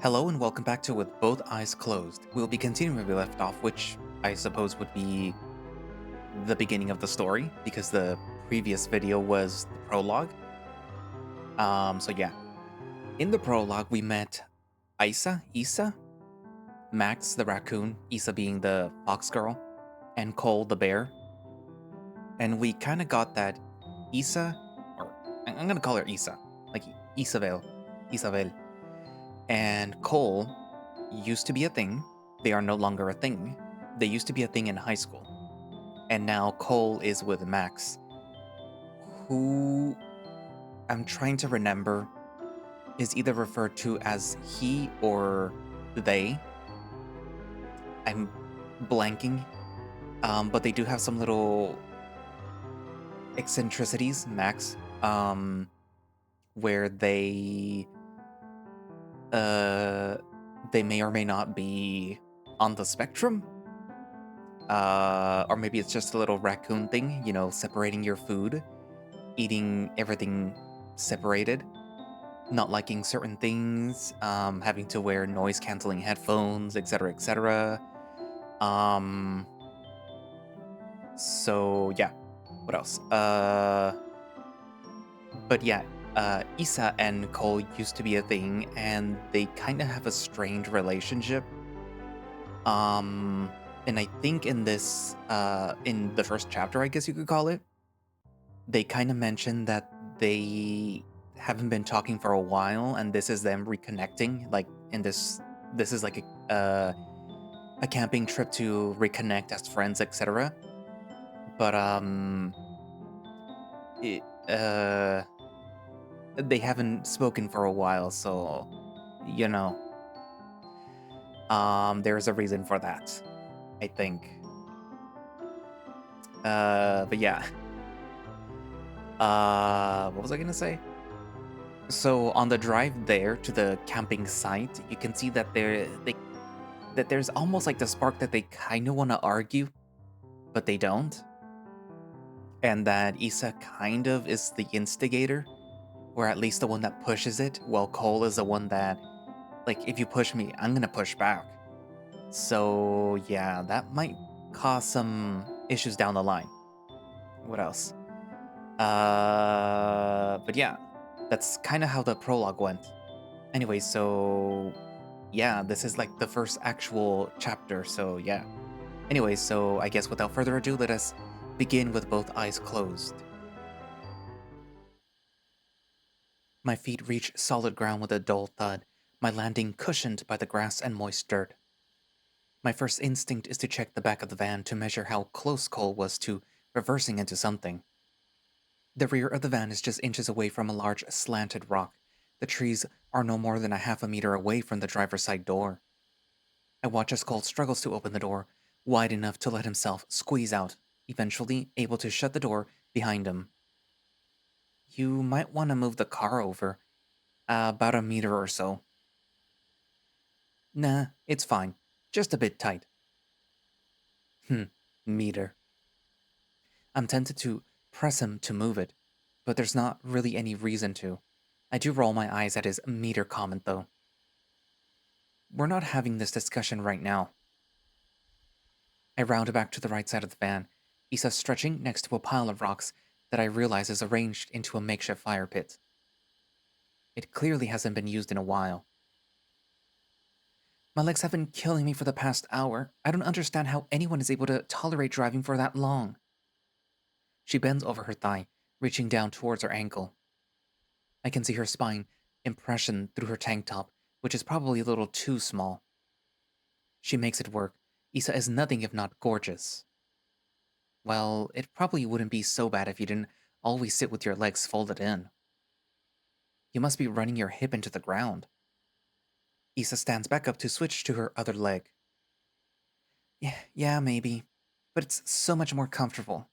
Hello and welcome back to With Both Eyes Closed. We'll be continuing where we left off, which I suppose would be the beginning of the story, because the previous video was the prologue. So yeah. In the prologue, we met Isa, Max the raccoon, Isa being the fox girl, and Cole the bear. And we kind of got that Isa, or I'm gonna call her Isa, like Isabel, and Cole used to be a thing. They are no longer a thing. They used to be a thing in high school. And now Cole is with Max, who I'm trying to remember is either referred to as he or they. I'm blanking. But they do have some little eccentricities, Max, where uh they may or may not be on the spectrum. Or maybe it's just a little raccoon thing, separating your food, eating everything separated, not liking certain things, having to wear noise canceling headphones, etc., etc. Um, so yeah, what else? But yeah, Isa and Cole used to be a thing, and they kind of have a strained relationship. Um, and I think in the first chapter, I guess you could call it, they kind of mentioned that they haven't been talking for a while, and this is them reconnecting. Like in this is like a camping trip to reconnect as friends, etc. But it, they haven't spoken for a while, so you know, there's a reason for that, I think. But yeah, what was I gonna say? So on the drive there to the camping site, you can see that there's almost like the spark that they kind of want to argue, but they don't, and that Issa kind of is the instigator, or at least the one that pushes it, while Cole is the one that, like, if you push me, I'm gonna push back. So yeah, that might cause some issues down the line. What else? But yeah, that's kind of how the prologue went. Anyway, so yeah, this is like the first actual chapter, so yeah. Anyway, so I guess without further ado, let us begin with both eyes closed. My feet reach solid ground with a dull thud, my landing cushioned by the grass and moist dirt. My first instinct is to check the back of the van to measure how close Cole was to reversing into something. The rear of the van is just inches away from a large slanted rock. The trees are no more than a half a meter away from the driver's side door. I watch as Cole struggles to open the door, wide enough to let himself squeeze out, eventually able to shut the door behind him. You might want to move the car over, about a meter or so. Nah, it's fine. Just a bit tight. Meter. I'm tempted to press him to move it, but there's not really any reason to. I do roll my eyes at his meter comment, though. We're not having this discussion right now. I round back to the right side of the van, Isa stretching next to a pile of rocks that I realize is arranged into a makeshift fire pit. It clearly hasn't been used in a while. My legs have been killing me for the past hour. I don't understand how anyone is able to tolerate driving for that long. She bends over her thigh, reaching down towards her ankle. I can see her spine impression through her tank top, which is probably a little too small. She makes it work. Isa is nothing if not gorgeous. Well, it probably wouldn't be so bad if you didn't always sit with your legs folded in. You must be running your hip into the ground. Isa stands back up to switch to her other leg. Yeah, maybe. But it's so much more comfortable.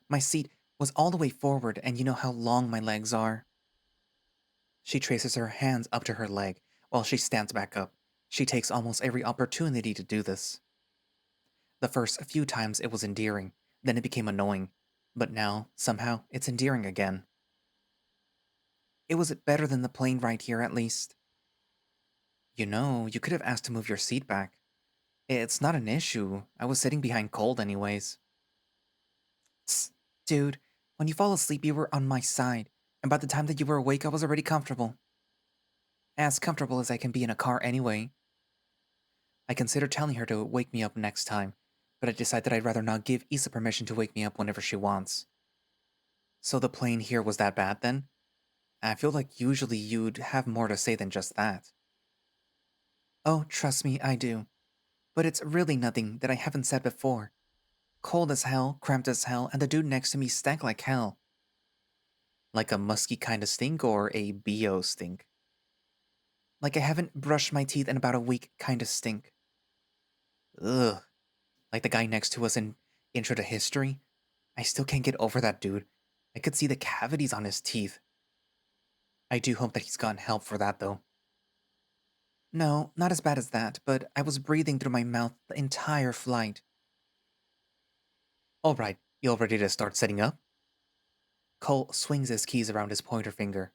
My seat was all the way forward, and you know how long my legs are. She traces her hands up to her leg while she stands back up. She takes almost every opportunity to do this. The first few times it was endearing, then it became annoying, but now, somehow, it's endearing again. It was better than the plane ride here, at least. You could have asked to move your seat back. It's not an issue. I was sitting behind Cold anyways. Tss, dude, when you fall asleep, you were on my side, and by the time that you were awake, I was already comfortable. As comfortable as I can be in a car anyway. I considered telling her to wake me up next time, but I decided I'd rather not give Issa permission to wake me up whenever she wants. So the plane here was that bad then? I feel like usually you'd have more to say than just that. Oh, trust me, I do. But it's really nothing that I haven't said before. Cold as hell, cramped as hell, and the dude next to me stank like hell. Like a musky kind of stink or a BO stink? Like I haven't brushed my teeth in about a week kind of stink. Ugh. Like the guy next to us in Intro to History? I still can't get over that dude. I could see the cavities on his teeth. I do hope that he's gotten help for that, though. No, not as bad as that, but I was breathing through my mouth the entire flight. Alright, you all ready to start setting up? Cole swings his keys around his pointer finger.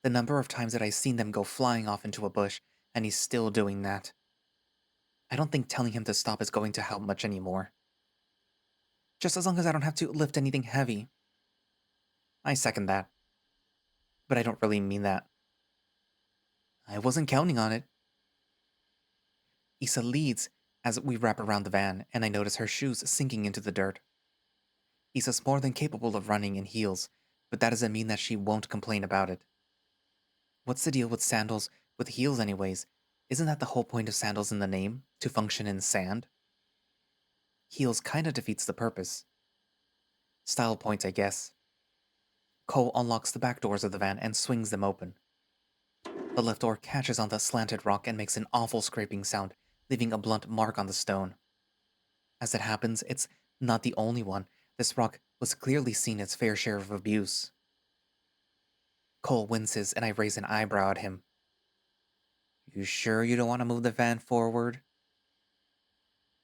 The number of times that I've seen them go flying off into a bush, and he's still doing that. I don't think telling him to stop is going to help much anymore. Just as long as I don't have to lift anything heavy. I second that. But I don't really mean that. I wasn't counting on it. Issa leads as we wrap around the van, and I notice her shoes sinking into the dirt. Issa's more than capable of running in heels, but that doesn't mean that she won't complain about it. What's the deal with sandals with heels, anyways? Isn't that the whole point of sandals in the name? To function in sand? Heels kinda defeats the purpose. Style points, I guess. Cole unlocks the back doors of the van and swings them open. The left door catches on the slanted rock and makes an awful scraping sound, leaving a blunt mark on the stone. As it happens, it's not the only one. This rock was clearly seen its fair share of abuse. Cole winces and I raise an eyebrow at him. You sure you don't want to move the van forward?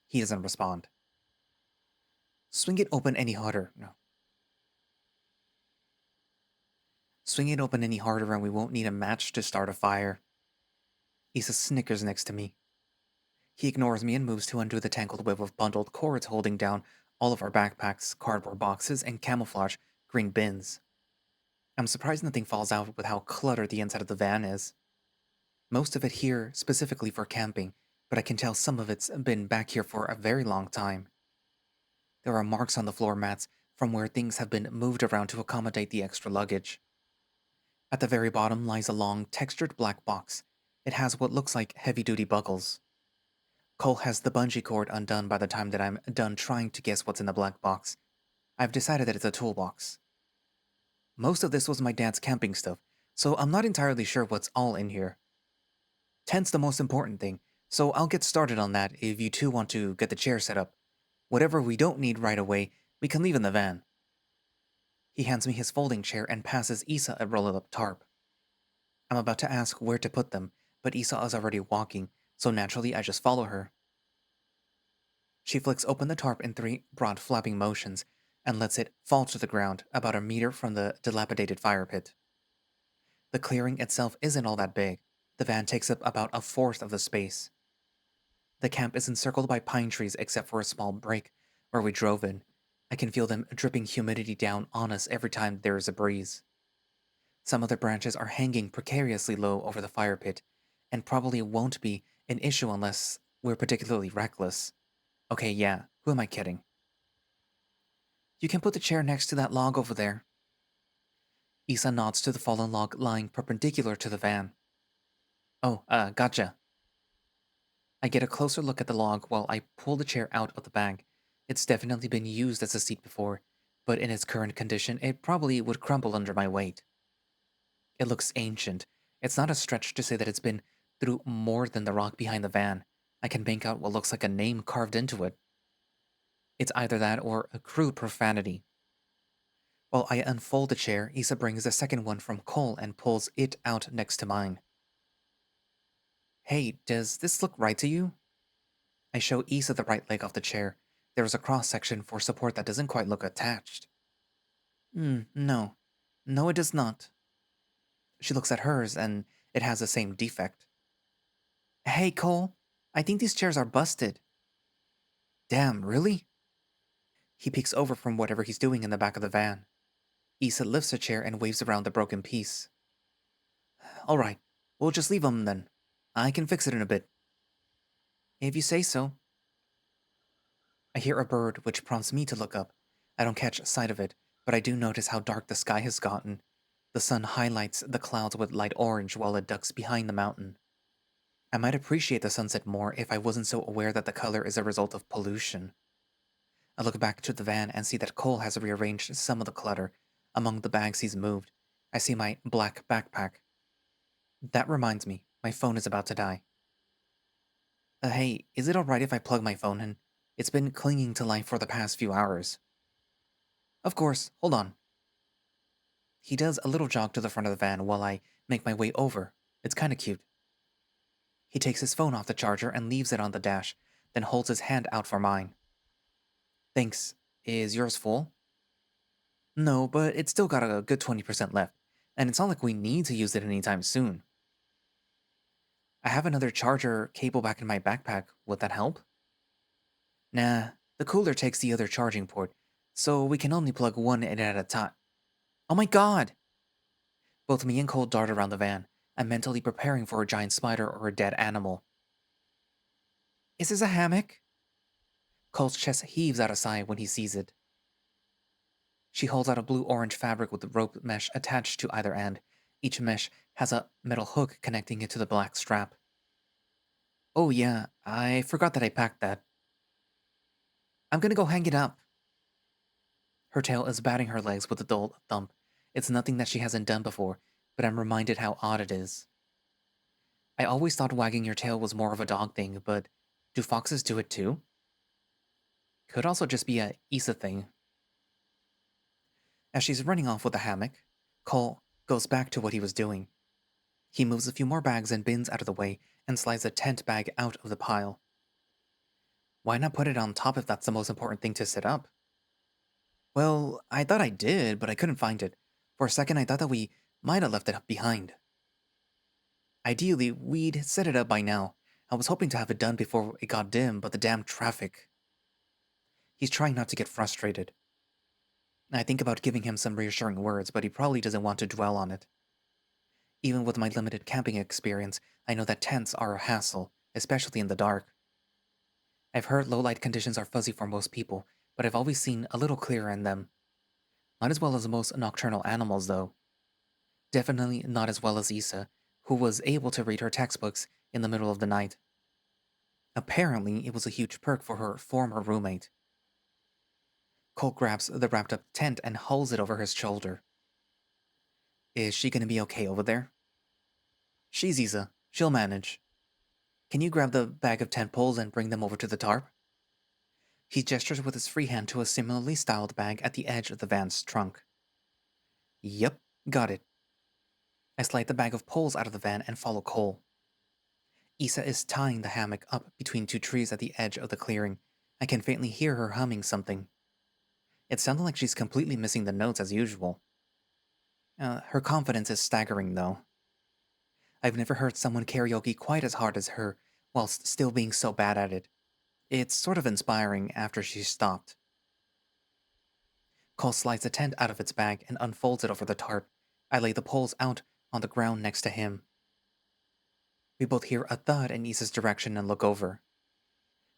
He doesn't respond. Swing it open any harder. No. Swing it open any harder and we won't need a match to start a fire. Issa snickers next to me. He ignores me and moves to undo the tangled web of bundled cords holding down all of our backpacks, cardboard boxes, and camouflage green bins. I'm surprised nothing falls out with how cluttered the inside of the van is. Most of it here specifically for camping, but I can tell some of it's been back here for a very long time. There are marks on the floor mats from where things have been moved around to accommodate the extra luggage. At the very bottom lies a long, textured black box. It has what looks like heavy-duty buckles. Cole has the bungee cord undone by the time that I'm done trying to guess what's in the black box. I've decided that it's a toolbox. Most of this was my dad's camping stuff, so I'm not entirely sure what's all in here. Tent's the most important thing, so I'll get started on that if you two want to get the chair set up. Whatever we don't need right away, we can leave in the van. He hands me his folding chair and passes Issa a rolled-up tarp. I'm about to ask where to put them, but Issa is already walking, so naturally I just follow her. She flicks open the tarp in 3 broad flapping motions and lets it fall to the ground about a meter from the dilapidated fire pit. The clearing itself isn't all that big. The van takes up about a fourth of the space. The camp is encircled by pine trees except for a small break where we drove in. I can feel them dripping humidity down on us every time there is a breeze. Some of the branches are hanging precariously low over the fire pit, and probably won't be an issue unless we're particularly reckless. Okay, yeah, who am I kidding? You can put the chair next to that log over there. Issa nods to the fallen log lying perpendicular to the van. Oh, gotcha. I get a closer look at the log while I pull the chair out of the bag. It's definitely been used as a seat before, but in its current condition, it probably would crumble under my weight. It looks ancient. It's not a stretch to say that it's been through more than the rock behind the van. I can make out what looks like a name carved into it. It's either that or a crude profanity. While I unfold the chair, Issa brings the second one from Cole and pulls it out next to mine. Hey, does this look right to you? I show Issa the right leg off the chair. There is a cross-section for support that doesn't quite look attached. No. No, it does not. She looks at hers, and it has the same defect. Hey, Cole, I think these chairs are busted. Damn, really? He peeks over from whatever he's doing in the back of the van. Issa lifts a chair and waves around the broken piece. Alright, we'll just leave them then. I can fix it in a bit. If you say so. I hear a bird, which prompts me to look up. I don't catch sight of it, but I do notice how dark the sky has gotten. The sun highlights the clouds with light orange while it ducks behind the mountain. I might appreciate the sunset more if I wasn't so aware that the color is a result of pollution. I look back to the van and see that Cole has rearranged some of the clutter. Among the bags he's moved, I see my black backpack. That reminds me, my phone is about to die. Hey, is it alright if I plug my phone in? It's been clinging to life for the past few hours. Of course, hold on. He does a little jog to the front of the van while I make my way over. It's kinda cute. He takes his phone off the charger and leaves it on the dash, then holds his hand out for mine. Thanks. Is yours full? No, but it's still got a good 20% left, and it's not like we need to use it anytime soon. I have another charger cable back in my backpack. Would that help? Nah, the cooler takes the other charging port, so we can only plug one in at a time. Oh my god! Both me and Cole dart around the van. I'm mentally preparing for a giant spider or a dead animal. Is this a hammock? Cole's chest heaves out a sigh when he sees it. She holds out a blue-orange fabric with rope mesh attached to either end. Each mesh has a metal hook connecting it to the black strap. Oh yeah, I forgot that I packed that. I'm gonna go hang it up. Her tail is batting her legs with a dull thump. It's nothing that she hasn't done before, but I'm reminded how odd it is. I always thought wagging your tail was more of a dog thing, but do foxes do it too? Could also just be a Issa thing. As she's running off with the hammock, Cole goes back to what he was doing. He moves a few more bags and bins out of the way and slides a tent bag out of the pile. Why not put it on top if that's the most important thing to set up? Well, I thought I did, but I couldn't find it. For a second, I thought that we might have left it behind. Ideally, we'd set it up by now. I was hoping to have it done before it got dim, but the damn traffic. He's trying not to get frustrated. I think about giving him some reassuring words, but he probably doesn't want to dwell on it. Even with my limited camping experience, I know that tents are a hassle, especially in the dark. I've heard low light conditions are fuzzy for most people, but I've always seen a little clearer in them. Not as well as most nocturnal animals, though. Definitely not as well as Issa, who was able to read her textbooks in the middle of the night. Apparently, it was a huge perk for her former roommate. Cole grabs the wrapped up tent and holds it over his shoulder. Is she gonna be okay over there? She's Issa. She'll manage. Can you grab the bag of tent poles and bring them over to the tarp? He gestures with his free hand to a similarly styled bag at the edge of the van's trunk. Yep, got it. I slide the bag of poles out of the van and follow Cole. Issa is tying the hammock up between two trees at the edge of the clearing. I can faintly hear her humming something. It sounded like she's completely missing the notes as usual. Her confidence is staggering, though. I've never heard someone karaoke quite as hard as her, whilst still being so bad at it. It's sort of inspiring after she stopped. Cole slides the tent out of its bag and unfolds it over the tarp. I lay the poles out on the ground next to him. We both hear a thud in Issa's direction and look over.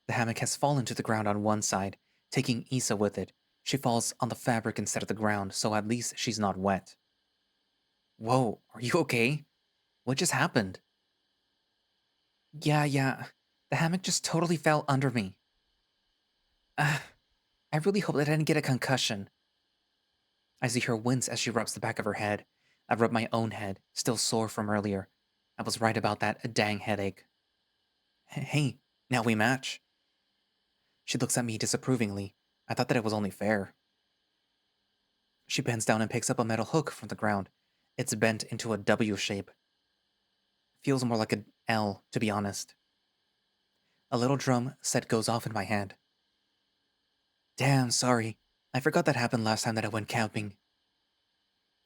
The hammock has fallen to the ground on one side, taking Issa with it. She falls on the fabric instead of the ground, so at least she's not wet. Whoa, are you okay? What just happened? Yeah. The hammock just totally fell under me. I really hope that I didn't get a concussion. I see her wince as she rubs the back of her head. I rub my own head, still sore from earlier. I was right about that dang headache. Hey, now we match. She looks at me disapprovingly. I thought that it was only fair. She bends down and picks up a metal hook from the ground. It's bent into a W shape. Feels more like an L, to be honest. A little drum set goes off in my hand. Damn, sorry. I forgot that happened last time that I went camping.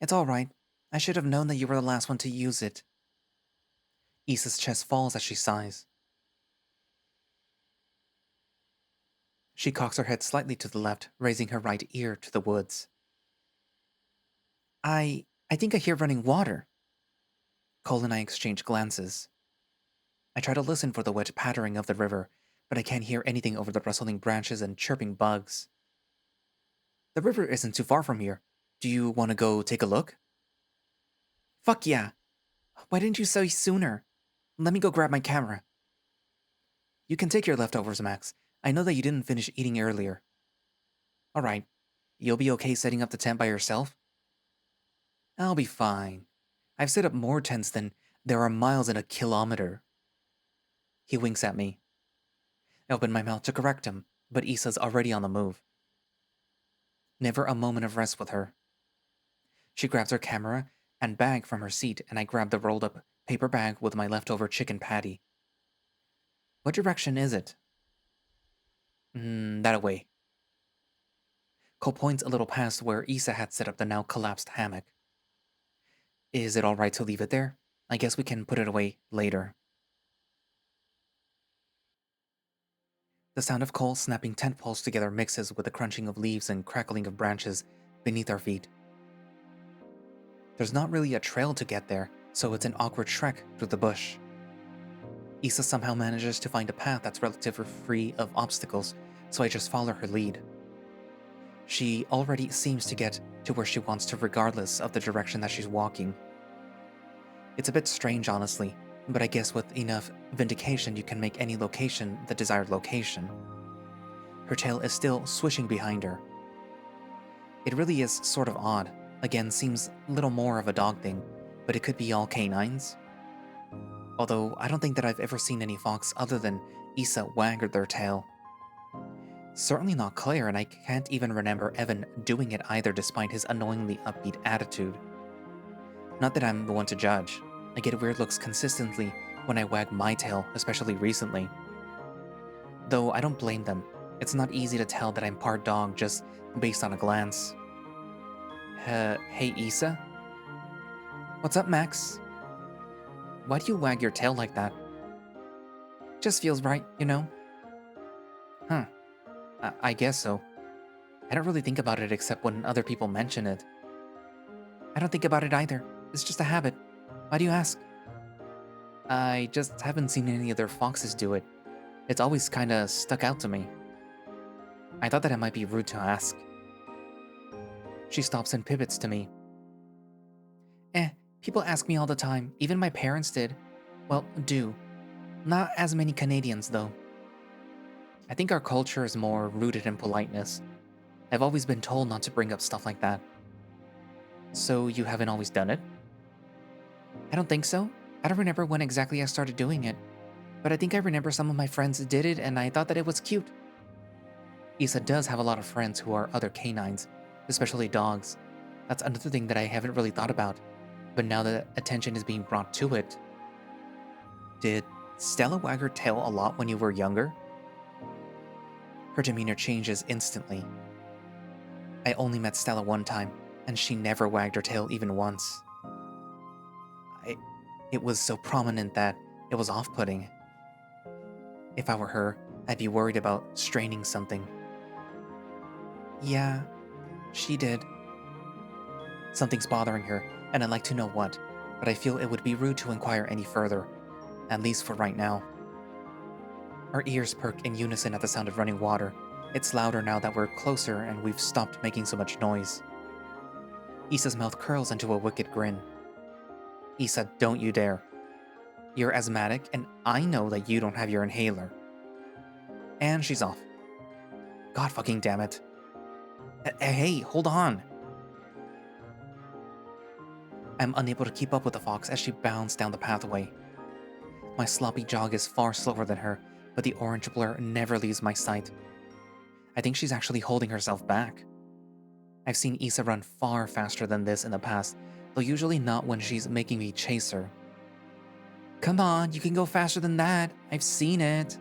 It's alright. I should have known that you were the last one to use it. Issa's chest falls as she sighs. She cocks her head slightly to the left, raising her right ear to the woods. I think I hear running water. Cole and I exchange glances. I try to listen for the wet pattering of the river, but I can't hear anything over the rustling branches and chirping bugs. The river isn't too far from here. Do you want to go take a look? Fuck yeah! Why didn't you say sooner? Let me go grab my camera. You can take your leftovers, Max. I know that you didn't finish eating earlier. Alright. You'll be okay setting up the tent by yourself? I'll be fine. I've set up more tents than there are miles in a kilometer. He winks at me. I open my mouth to correct him, but Issa's already on the move. Never a moment of rest with her. She grabs her camera and bag from her seat, and I grab the rolled up paper bag with my leftover chicken patty. What direction is it? That way. Cole points a little past where Issa had set up the now collapsed hammock. Is it alright to leave it there? I guess we can put it away later. The sound of Cole snapping tent poles together mixes with the crunching of leaves and crackling of branches beneath our feet. There's not really a trail to get there, so it's an awkward trek through the bush. Issa somehow manages to find a path that's relatively free of obstacles, so I just follow her lead. She already seems to get to where she wants to regardless of the direction that she's walking. It's a bit strange, honestly, but I guess with enough vindication you can make any location the desired location. Her tail is still swishing behind her. It really is sort of odd. Again, seems little more of a dog thing, but it could be all canines. Although I don't think that I've ever seen any fox other than Issa wag their tail. Certainly not Claire, and I can't even remember Evan doing it either despite his annoyingly upbeat attitude. Not that I'm the one to judge. I get weird looks consistently when I wag my tail, especially recently. Though I don't blame them. It's not easy to tell that I'm part dog just based on a glance. Hey Issa? What's up, Max? Why do you wag your tail like that? Just feels right, you know? Huh. I guess so. I don't really think about it except when other people mention it. I don't think about it either. It's just a habit. Why do you ask? I just haven't seen any other foxes do it. It's always kinda stuck out to me. I thought that it might be rude to ask. She stops and pivots to me. People ask me all the time. Even my parents did. Well, do. Not as many Canadians, though. I think our culture is more rooted in politeness. I've always been told not to bring up stuff like that. So you haven't always done it? I don't think so. I don't remember when exactly I started doing it. But I think I remember some of my friends did it and I thought that it was cute. Issa does have a lot of friends who are other canines, especially dogs. That's another thing that I haven't really thought about. But now that attention is being brought to it... Did Stella wag her tail a lot when you were younger? Her demeanor changes instantly. I only met Stella one time, and she never wagged her tail even once. It was so prominent that it was off-putting. If I were her, I'd be worried about straining something. Yeah, she did. Something's bothering her, and I'd like to know what, but I feel it would be rude to inquire any further, at least for right now. Our ears perk in unison at the sound of running water. It's louder now that we're closer and we've stopped making so much noise. Issa's mouth curls into a wicked grin. Issa, don't you dare. You're asthmatic, and I know that you don't have your inhaler. And she's off. God fucking damn it. Hey, hold on. I'm unable to keep up with the fox as she bounds down the pathway. My sloppy jog is far slower than her, but the orange blur never leaves my sight. I think she's actually holding herself back. I've seen Issa run far faster than this in the past, though usually not when she's making me chase her. Come on, you can go faster than that. I've seen it.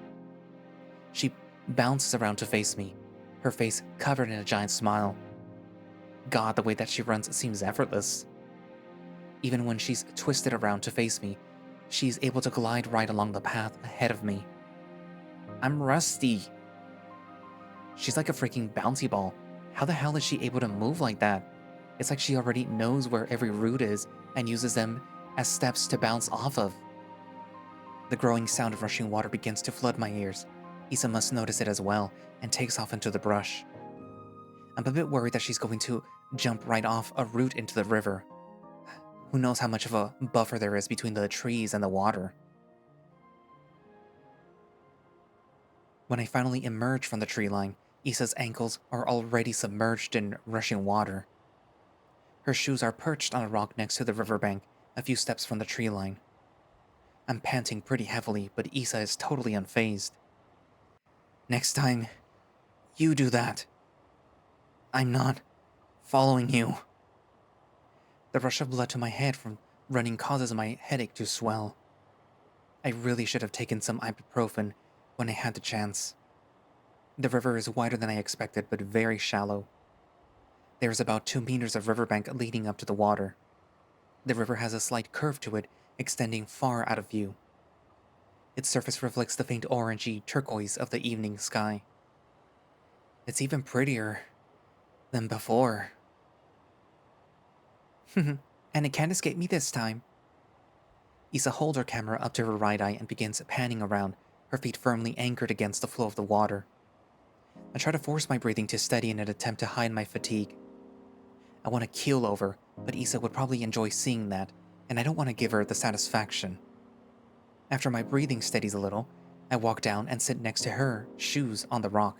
She bounces around to face me, her face covered in a giant smile. God, the way that she runs seems effortless. Even when she's twisted around to face me, she's able to glide right along the path ahead of me. I'm rusty. She's like a freaking bouncy ball. How the hell is she able to move like that? It's like she already knows where every root is and uses them as steps to bounce off of. The growing sound of rushing water begins to flood my ears. Isa must notice it as well and takes off into the brush. I'm a bit worried that she's going to jump right off a root into the river. Who knows how much of a buffer there is between the trees and the water. When I finally emerge from the tree line, Isa's ankles are already submerged in rushing water. Her shoes are perched on a rock next to the riverbank, a few steps from the tree line. I'm panting pretty heavily, but Isa is totally unfazed. Next time, you do that. I'm not following you. The rush of blood to my head from running causes my headache to swell. I really should have taken some ibuprofen when I had the chance. The river is wider than I expected, but very shallow. There is about 2 meters of riverbank leading up to the water. The river has a slight curve to it, extending far out of view. Its surface reflects the faint orangey turquoise of the evening sky. It's even prettier than before. And it can't escape me this time. Isa holds her camera up to her right eye and begins panning around, her feet firmly anchored against the flow of the water. I try to force my breathing to steady in an attempt to hide my fatigue. I want to keel over, but Isa would probably enjoy seeing that, and I don't want to give her the satisfaction. After my breathing steadies a little, I walk down and sit next to her, shoes on the rock.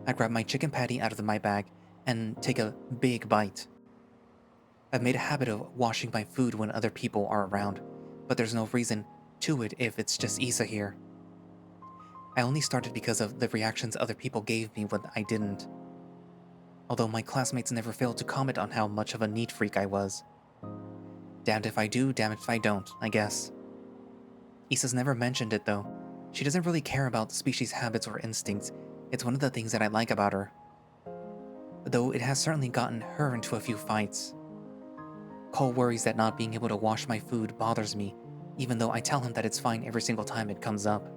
I grab my chicken patty out of my bag and take a big bite. I've made a habit of washing my food when other people are around, but there's no reason to it if it's just Isa here. I only started because of the reactions other people gave me when I didn't. Although my classmates never failed to comment on how much of a neat freak I was. Damned if I do, damned if I don't, I guess. Isa's never mentioned it though. She doesn't really care about species habits or instincts. It's one of the things that I like about her. Though it has certainly gotten her into a few fights. Cole worries that not being able to wash my food bothers me, even though I tell him that it's fine every single time it comes up.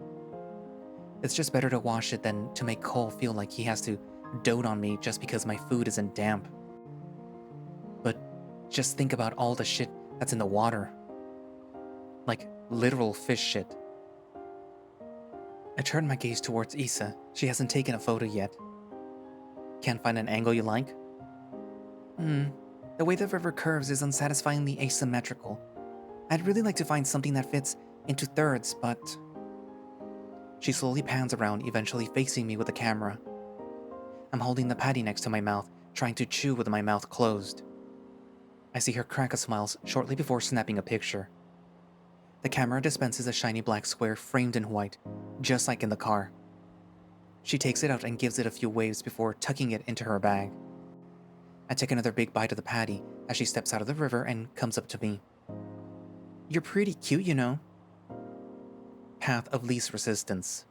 It's just better to wash it than to make Cole feel like he has to dote on me just because my food isn't damp. But just think about all the shit that's in the water. Like literal fish shit. I turn my gaze towards Isa. She hasn't taken a photo yet. Can't find an angle you like? The way the river curves is unsatisfyingly asymmetrical. I'd really like to find something that fits into thirds, but... She slowly pans around, eventually facing me with the camera. I'm holding the patty next to my mouth, trying to chew with my mouth closed. I see her crack a smile shortly before snapping a picture. The camera dispenses a shiny black square framed in white, just like in the car. She takes it out and gives it a few waves before tucking it into her bag. I take another big bite of the patty as she steps out of the river and comes up to me. You're pretty cute, you know. Path of least resistance.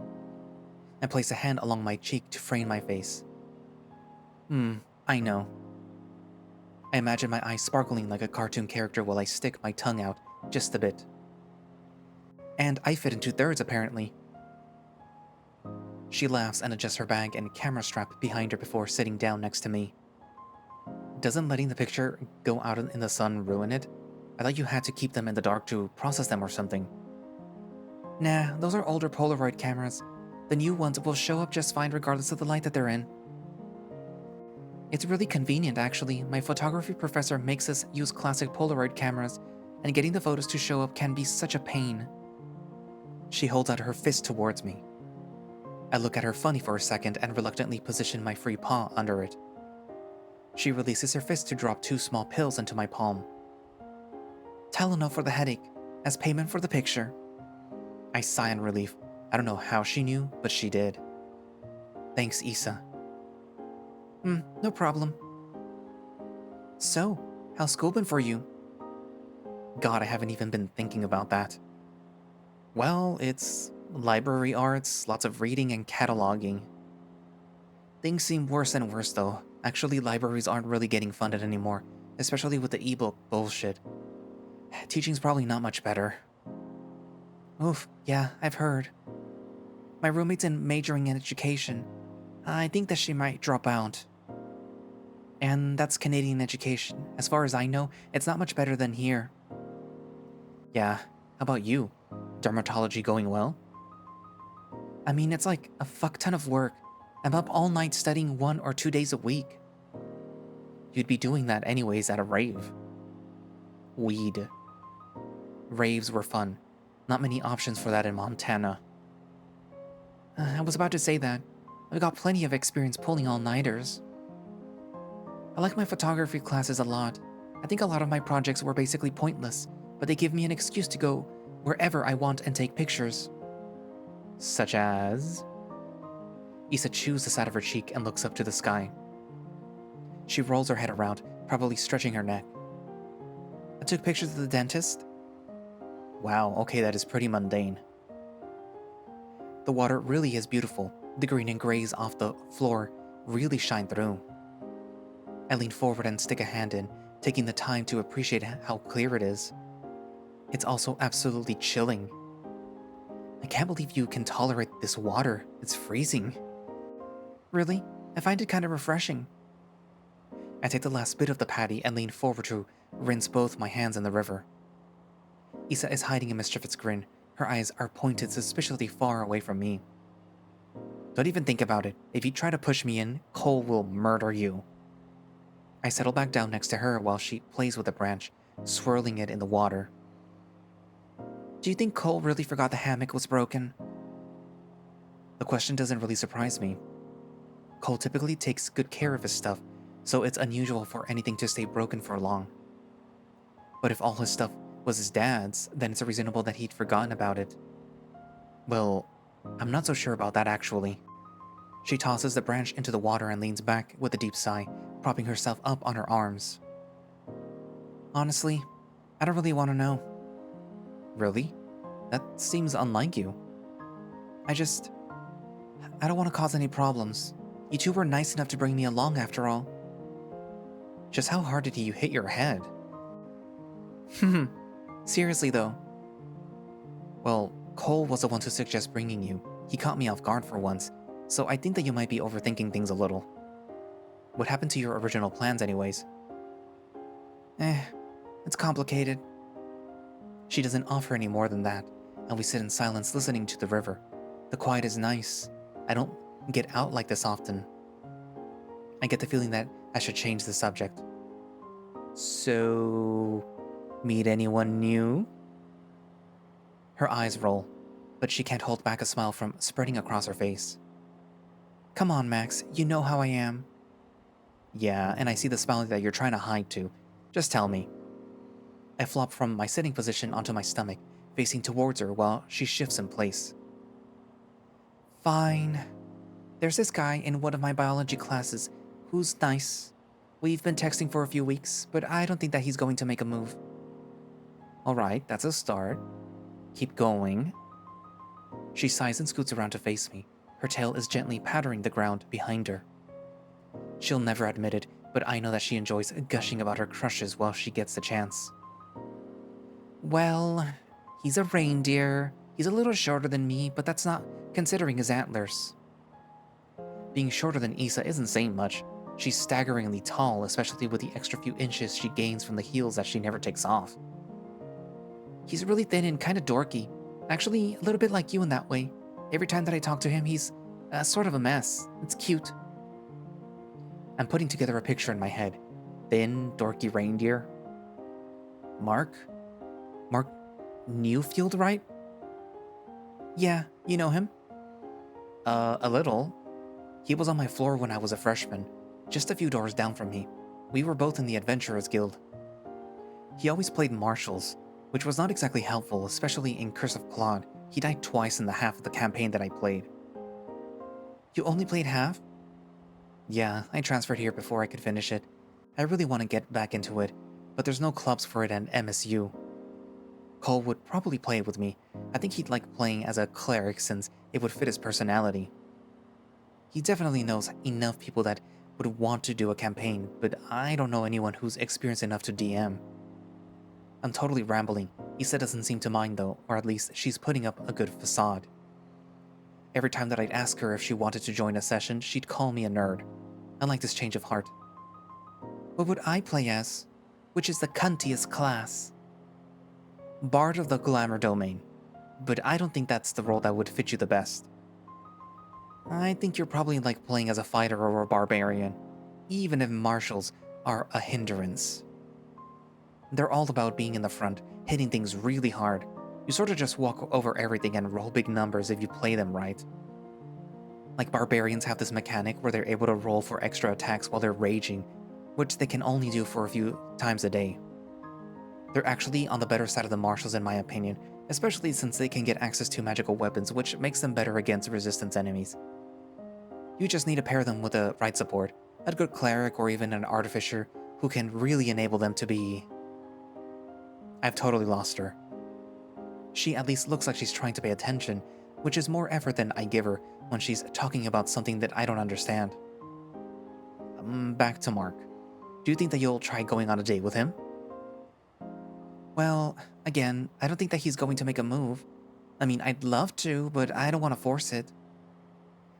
I place a hand along my cheek to frame my face. I know. I imagine my eyes sparkling like a cartoon character while I stick my tongue out just a bit. And I fit into thirds, apparently. She laughs and adjusts her bag and camera strap behind her before sitting down next to me. Doesn't letting the picture go out in the sun ruin it? I thought you had to keep them in the dark to process them or something. Nah, those are older Polaroid cameras. The new ones will show up just fine regardless of the light that they're in. It's really convenient, actually. My photography professor makes us use classic Polaroid cameras, and getting the photos to show up can be such a pain. She holds out her fist towards me. I look at her funny for a second and reluctantly position my free paw under it. She releases her fist to drop 2 small pills into my palm. Tylenol for the headache, as payment for the picture. I sigh in relief. I don't know how she knew, but she did. Thanks, Isa. No problem. So, how's school been for you? God, I haven't even been thinking about that. Well, it's library arts, lots of reading and cataloging. Things seem worse and worse though. Actually, libraries aren't really getting funded anymore, especially with the ebook bullshit. Teaching's probably not much better. Oof, yeah, I've heard. My roommate's in majoring in education. I think that she might drop out. And that's Canadian education. As far as I know, it's not much better than here. Yeah, how about you? Dermatology going well? I mean, it's like a fuck ton of work. I'm up all night studying 1 or 2 days a week. You'd be doing that anyways at a rave. Weed. Raves were fun. Not many options for that in Montana. I was about to say that. I've got plenty of experience pulling all-nighters. I like my photography classes a lot. I think a lot of my projects were basically pointless, but they give me an excuse to go wherever I want and take pictures. Such as? Issa chews the side of her cheek and looks up to the sky. She rolls her head around, probably stretching her neck. I took pictures of the dentist. Wow, okay, that is pretty mundane. The water really is beautiful. The green and grays off the floor really shine through. I lean forward and stick a hand in, taking the time to appreciate how clear it is. It's also absolutely chilling. I can't believe you can tolerate this water. It's freezing. Really? I find it kind of refreshing. I take the last bit of the patty and lean forward to rinse both my hands in the river. Issa is hiding a mischievous grin. Her eyes are pointed suspiciously far away from me. Don't even think about it. If you try to push me in, Cole will murder you. I settle back down next to her while she plays with a branch, swirling it in the water. Do you think Cole really forgot the hammock was broken? The question doesn't really surprise me. Cole typically takes good care of his stuff, so it's unusual for anything to stay broken for long. But if all his stuff was his dad's, then it's reasonable that he'd forgotten about it. Well, I'm not so sure about that actually. She tosses the branch into the water and leans back with a deep sigh, propping herself up on her arms. Honestly, I don't really want to know. Really? That seems unlike you. I don't want to cause any problems. You two were nice enough to bring me along after all. Just how hard did you hit your head? Seriously though. Well, Cole was the one to suggest bringing you. He caught me off guard for once, so I think that you might be overthinking things a little. What happened to your original plans anyways? It's complicated. She doesn't offer any more than that, and we sit in silence listening to the river. The quiet is nice. I don't get out like this often. I get the feeling that I should change the subject. So, meet anyone new? Her eyes roll, but she can't hold back a smile from spreading across her face. Come on, Max, you know how I am. Yeah, and I see the smile that you're trying to hide too. Just tell me. I flop from my sitting position onto my stomach, facing towards her while she shifts in place. Fine. There's this guy in one of my biology classes who's nice. We've been texting for a few weeks, but I don't think that he's going to make a move. Alright, that's a start. Keep going. She sighs and scoots around to face me. Her tail is gently pattering the ground behind her. She'll never admit it, but I know that she enjoys gushing about her crushes while she gets the chance. Well, he's a reindeer. He's a little shorter than me, but that's not considering his antlers. Being shorter than Issa isn't saying much. She's staggeringly tall, especially with the extra few inches she gains from the heels that she never takes off. He's really thin and kind of dorky. Actually, a little bit like you in that way. Every time that I talk to him, he's sort of a mess. It's cute. I'm putting together a picture in my head. Thin, dorky reindeer. Mark Newfield, right? Yeah, you know him? A little. He was on my floor when I was a freshman, just a few doors down from me. We were both in the Adventurers Guild. He always played marshals, which was not exactly helpful, especially in Curse of Claude. He died twice in the half of the campaign that I played. You only played half? Yeah, I transferred here before I could finish it. I really want to get back into it, but there's no clubs for it at MSU. Cole would probably play with me. I think he'd like playing as a cleric since it would fit his personality. He definitely knows enough people that would want to do a campaign, but I don't know anyone who's experienced enough to DM. I'm totally rambling. Issa doesn't seem to mind though, or at least she's putting up a good facade. Every time that I'd ask her if she wanted to join a session, she'd call me a nerd. Unlike this change of heart. What would I play as? Which is the cuntiest class? Bard of the glamour domain. But I don't think that's the role that would fit you the best. I think you're probably like playing as a fighter or a barbarian, even if martials are a hindrance. They're all about being in the front, hitting things really hard. You sort of just walk over everything and roll big numbers if you play them right. Like barbarians have this mechanic where they're able to roll for extra attacks while they're raging, which they can only do for a few times a day. They're actually on the better side of the martials in my opinion, especially since they can get access to magical weapons, which makes them better against resistance enemies. You just need to pair them with the right support, a good cleric or even an artificer who can really enable them to be... I've totally lost her. She at least looks like she's trying to pay attention, which is more effort than I give her when she's talking about something that I don't understand. Back to Mark. Do you think that you'll try going on a date with him? Well, again, I don't think that he's going to make a move. I mean, I'd love to, but I don't want to force it.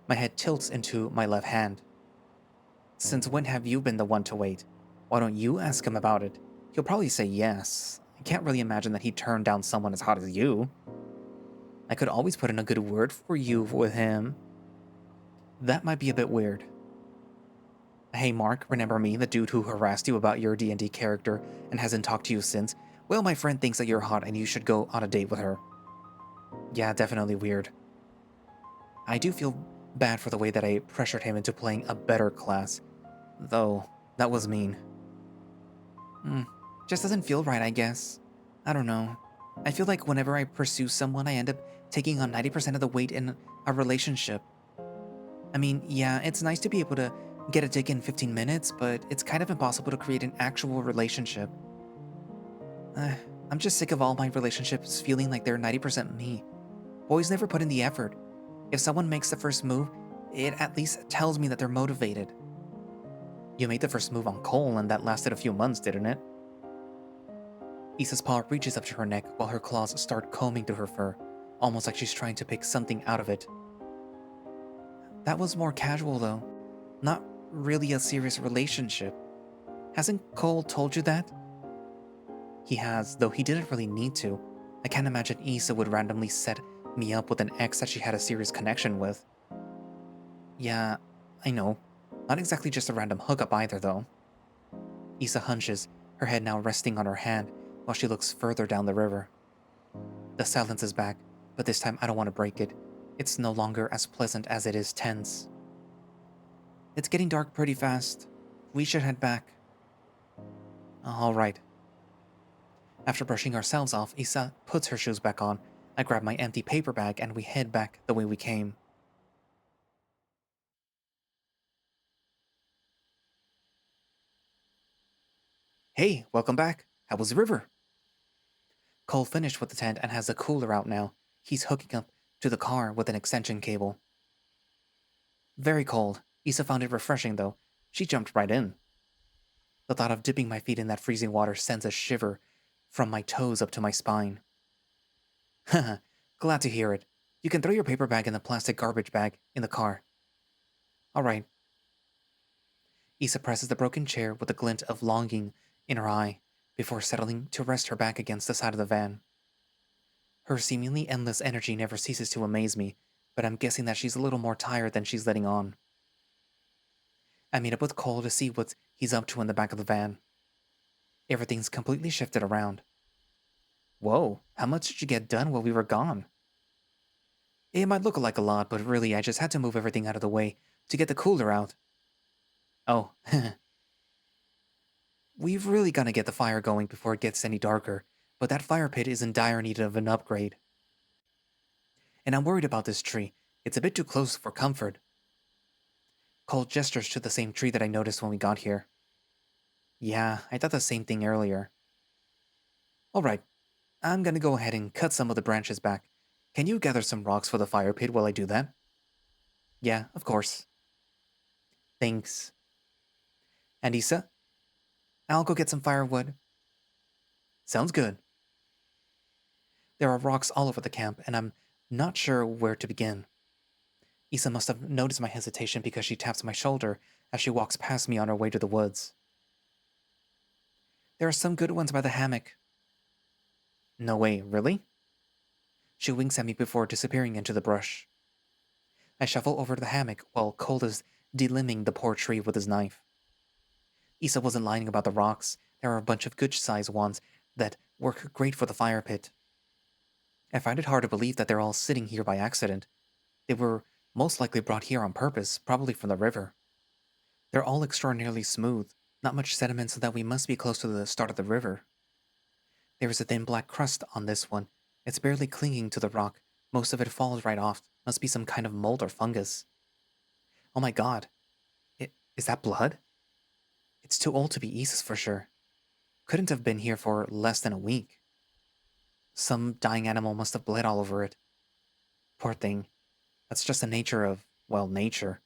My head tilts into my left hand. Since when have you been the one to wait? Why don't you ask him about it? He'll probably say yes. I can't really imagine that he'd turn down someone as hot as you. I could always put in a good word for you with him. That might be a bit weird. Hey Mark, remember me, the dude who harassed you about your D&D character and hasn't talked to you since? Well, my friend thinks that you're hot and you should go on a date with her. Yeah, definitely weird. I do feel bad for the way that I pressured him into playing a better class. Though, that was mean. Just doesn't feel right, I guess. I don't know. I feel like whenever I pursue someone, I end up taking on 90% of the weight in a relationship. I mean, yeah, it's nice to be able to get a dick in 15 minutes, but it's kind of impossible to create an actual relationship. I'm just sick of all my relationships feeling like they're 90% me. Boys never put in the effort. If someone makes the first move, it at least tells me that they're motivated. You made the first move on Cole, and that lasted a few months, didn't it? Issa's paw reaches up to her neck while her claws start combing through her fur, almost like she's trying to pick something out of it. That was more casual, though. Not really a serious relationship. Hasn't Cole told you that? He has, though he didn't really need to. I can't imagine Issa would randomly set me up with an ex that she had a serious connection with. Yeah, I know. Not exactly just a random hookup either, though. Issa hunches, her head now resting on her hand, while she looks further down the river. The silence is back, but this time I don't want to break it. It's no longer as pleasant as it is tense. It's getting dark pretty fast. We should head back. All right. After brushing ourselves off, Issa puts her shoes back on. I grab my empty paper bag and we head back the way we came. Hey, welcome back. How was the river? Cole finished with the tent and has the cooler out now. He's hooking up to the car with an extension cable. Very cold. Issa found it refreshing, though. She jumped right in. The thought of dipping my feet in that freezing water sends a shiver from my toes up to my spine. Haha, glad to hear it. You can throw your paper bag in the plastic garbage bag in the car. All right. Issa presses the broken chair with a glint of longing in her eye before settling to rest her back against the side of the van. Her seemingly endless energy never ceases to amaze me, but I'm guessing that she's a little more tired than she's letting on. I meet up with Cole to see what he's up to in the back of the van. Everything's completely shifted around. Whoa, how much did you get done while we were gone? It might look like a lot, but really I just had to move everything out of the way to get the cooler out. Oh, we've really got to get the fire going before it gets any darker, but that fire pit is in dire need of an upgrade. And I'm worried about this tree. It's a bit too close for comfort. Cole gestures to the same tree that I noticed when we got here. Yeah, I thought the same thing earlier. Alright, I'm gonna go ahead and cut some of the branches back. Can you gather some rocks for the fire pit while I do that? Yeah, of course. Thanks. And Issa? I'll go get some firewood. Sounds good. There are rocks all over the camp, and I'm not sure where to begin. Isa must have noticed my hesitation because she taps my shoulder as she walks past me on her way to the woods. There are some good ones by the hammock. No way, really? She winks at me before disappearing into the brush. I shuffle over to the hammock while Cole is delimbing the poor tree with his knife. Isa wasn't lying about the rocks. There are a bunch of good-sized ones that work great for the fire pit. I find it hard to believe that they're all sitting here by accident. They were most likely brought here on purpose, probably from the river. They're all extraordinarily smooth, not much sediment, so that we must be close to the start of the river. There is a thin black crust on this one. It's barely clinging to the rock. Most of it falls right off. Must be some kind of mold or fungus. Oh my god. Is that blood? It's too old to be Isa's for sure. Couldn't have been here for less than a week. Some dying animal must have bled all over it. Poor thing. That's just the nature of, well, nature.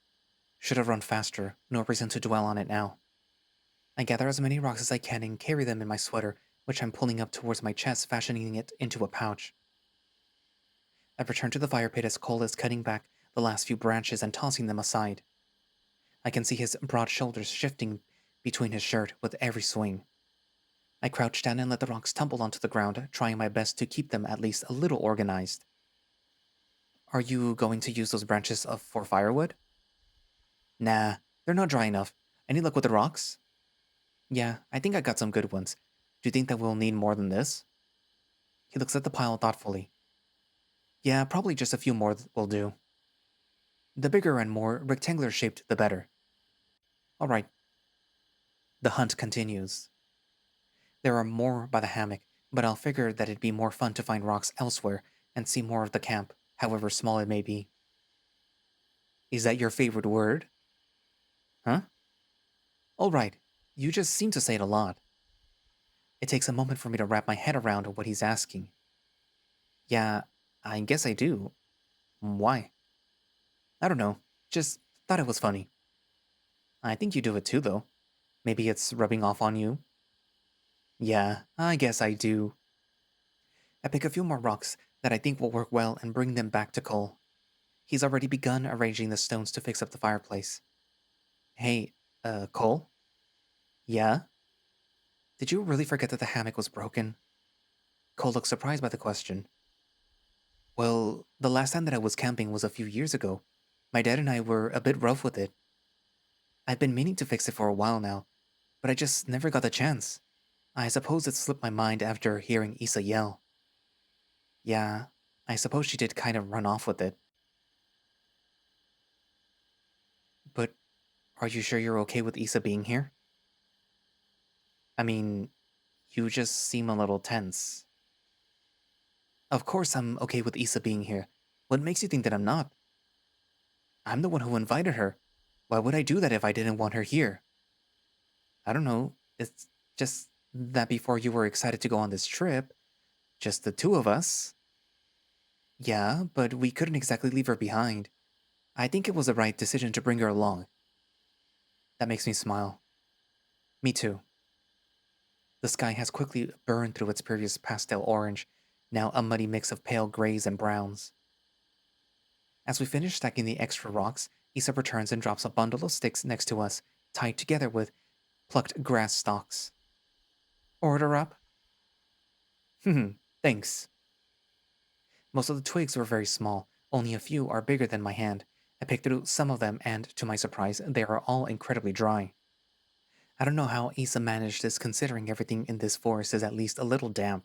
Should have run faster. No reason to dwell on it now. I gather as many rocks as I can and carry them in my sweater, which I'm pulling up towards my chest, fashioning it into a pouch. I return to the fire pit as Cole is cutting back the last few branches and tossing them aside. I can see his broad shoulders shifting between his shirt with every swing. I crouch down and let the rocks tumble onto the ground, trying my best to keep them at least a little organized. Are you going to use those branches for firewood? Nah, they're not dry enough. Any luck with the rocks? Yeah, I think I got some good ones. Do you think that we'll need more than this? He looks at the pile thoughtfully. Yeah, probably just a few more will do. The bigger and more rectangular shaped, the better. All right. The hunt continues. There are more by the hammock, but I'll figure that it'd be more fun to find rocks elsewhere and see more of the camp, however small it may be. Is that your favorite word? Huh? All right. You just seem to say it a lot. It takes a moment for me to wrap my head around what he's asking. Yeah, I guess I do. Why? I don't know. Just thought it was funny. I think you do it too, though. Maybe it's rubbing off on you? Yeah, I guess I do. I pick a few more rocks that I think will work well and bring them back to Cole. He's already begun arranging the stones to fix up the fireplace. Hey, Cole? Yeah? Did you really forget that the hammock was broken? Cole looks surprised by the question. Well, the last time that I was camping was a few years ago. My dad and I were a bit rough with it. I've been meaning to fix it for a while now, but I just never got the chance. I suppose it slipped my mind after hearing Isa yell. Yeah, I suppose she did kind of run off with it. But are you sure you're okay with Isa being here? I mean, you just seem a little tense. Of course I'm okay with Isa being here. What makes you think that I'm not? I'm the one who invited her. Why would I do that if I didn't want her here? I don't know. It's just that before you were excited to go on this trip, just the two of us. Yeah, but we couldn't exactly leave her behind. I think it was the right decision to bring her along. That makes me smile. Me too. The sky has quickly burned through its previous pastel orange, now a muddy mix of pale grays and browns. As we finish stacking the extra rocks, Isa returns and drops a bundle of sticks next to us, tied together with plucked grass stalks. Order up? Thanks. Most of the twigs were very small, only a few are bigger than my hand. I picked through some of them, and to my surprise, they are all incredibly dry. I don't know how Isa managed this considering everything in this forest is at least a little damp.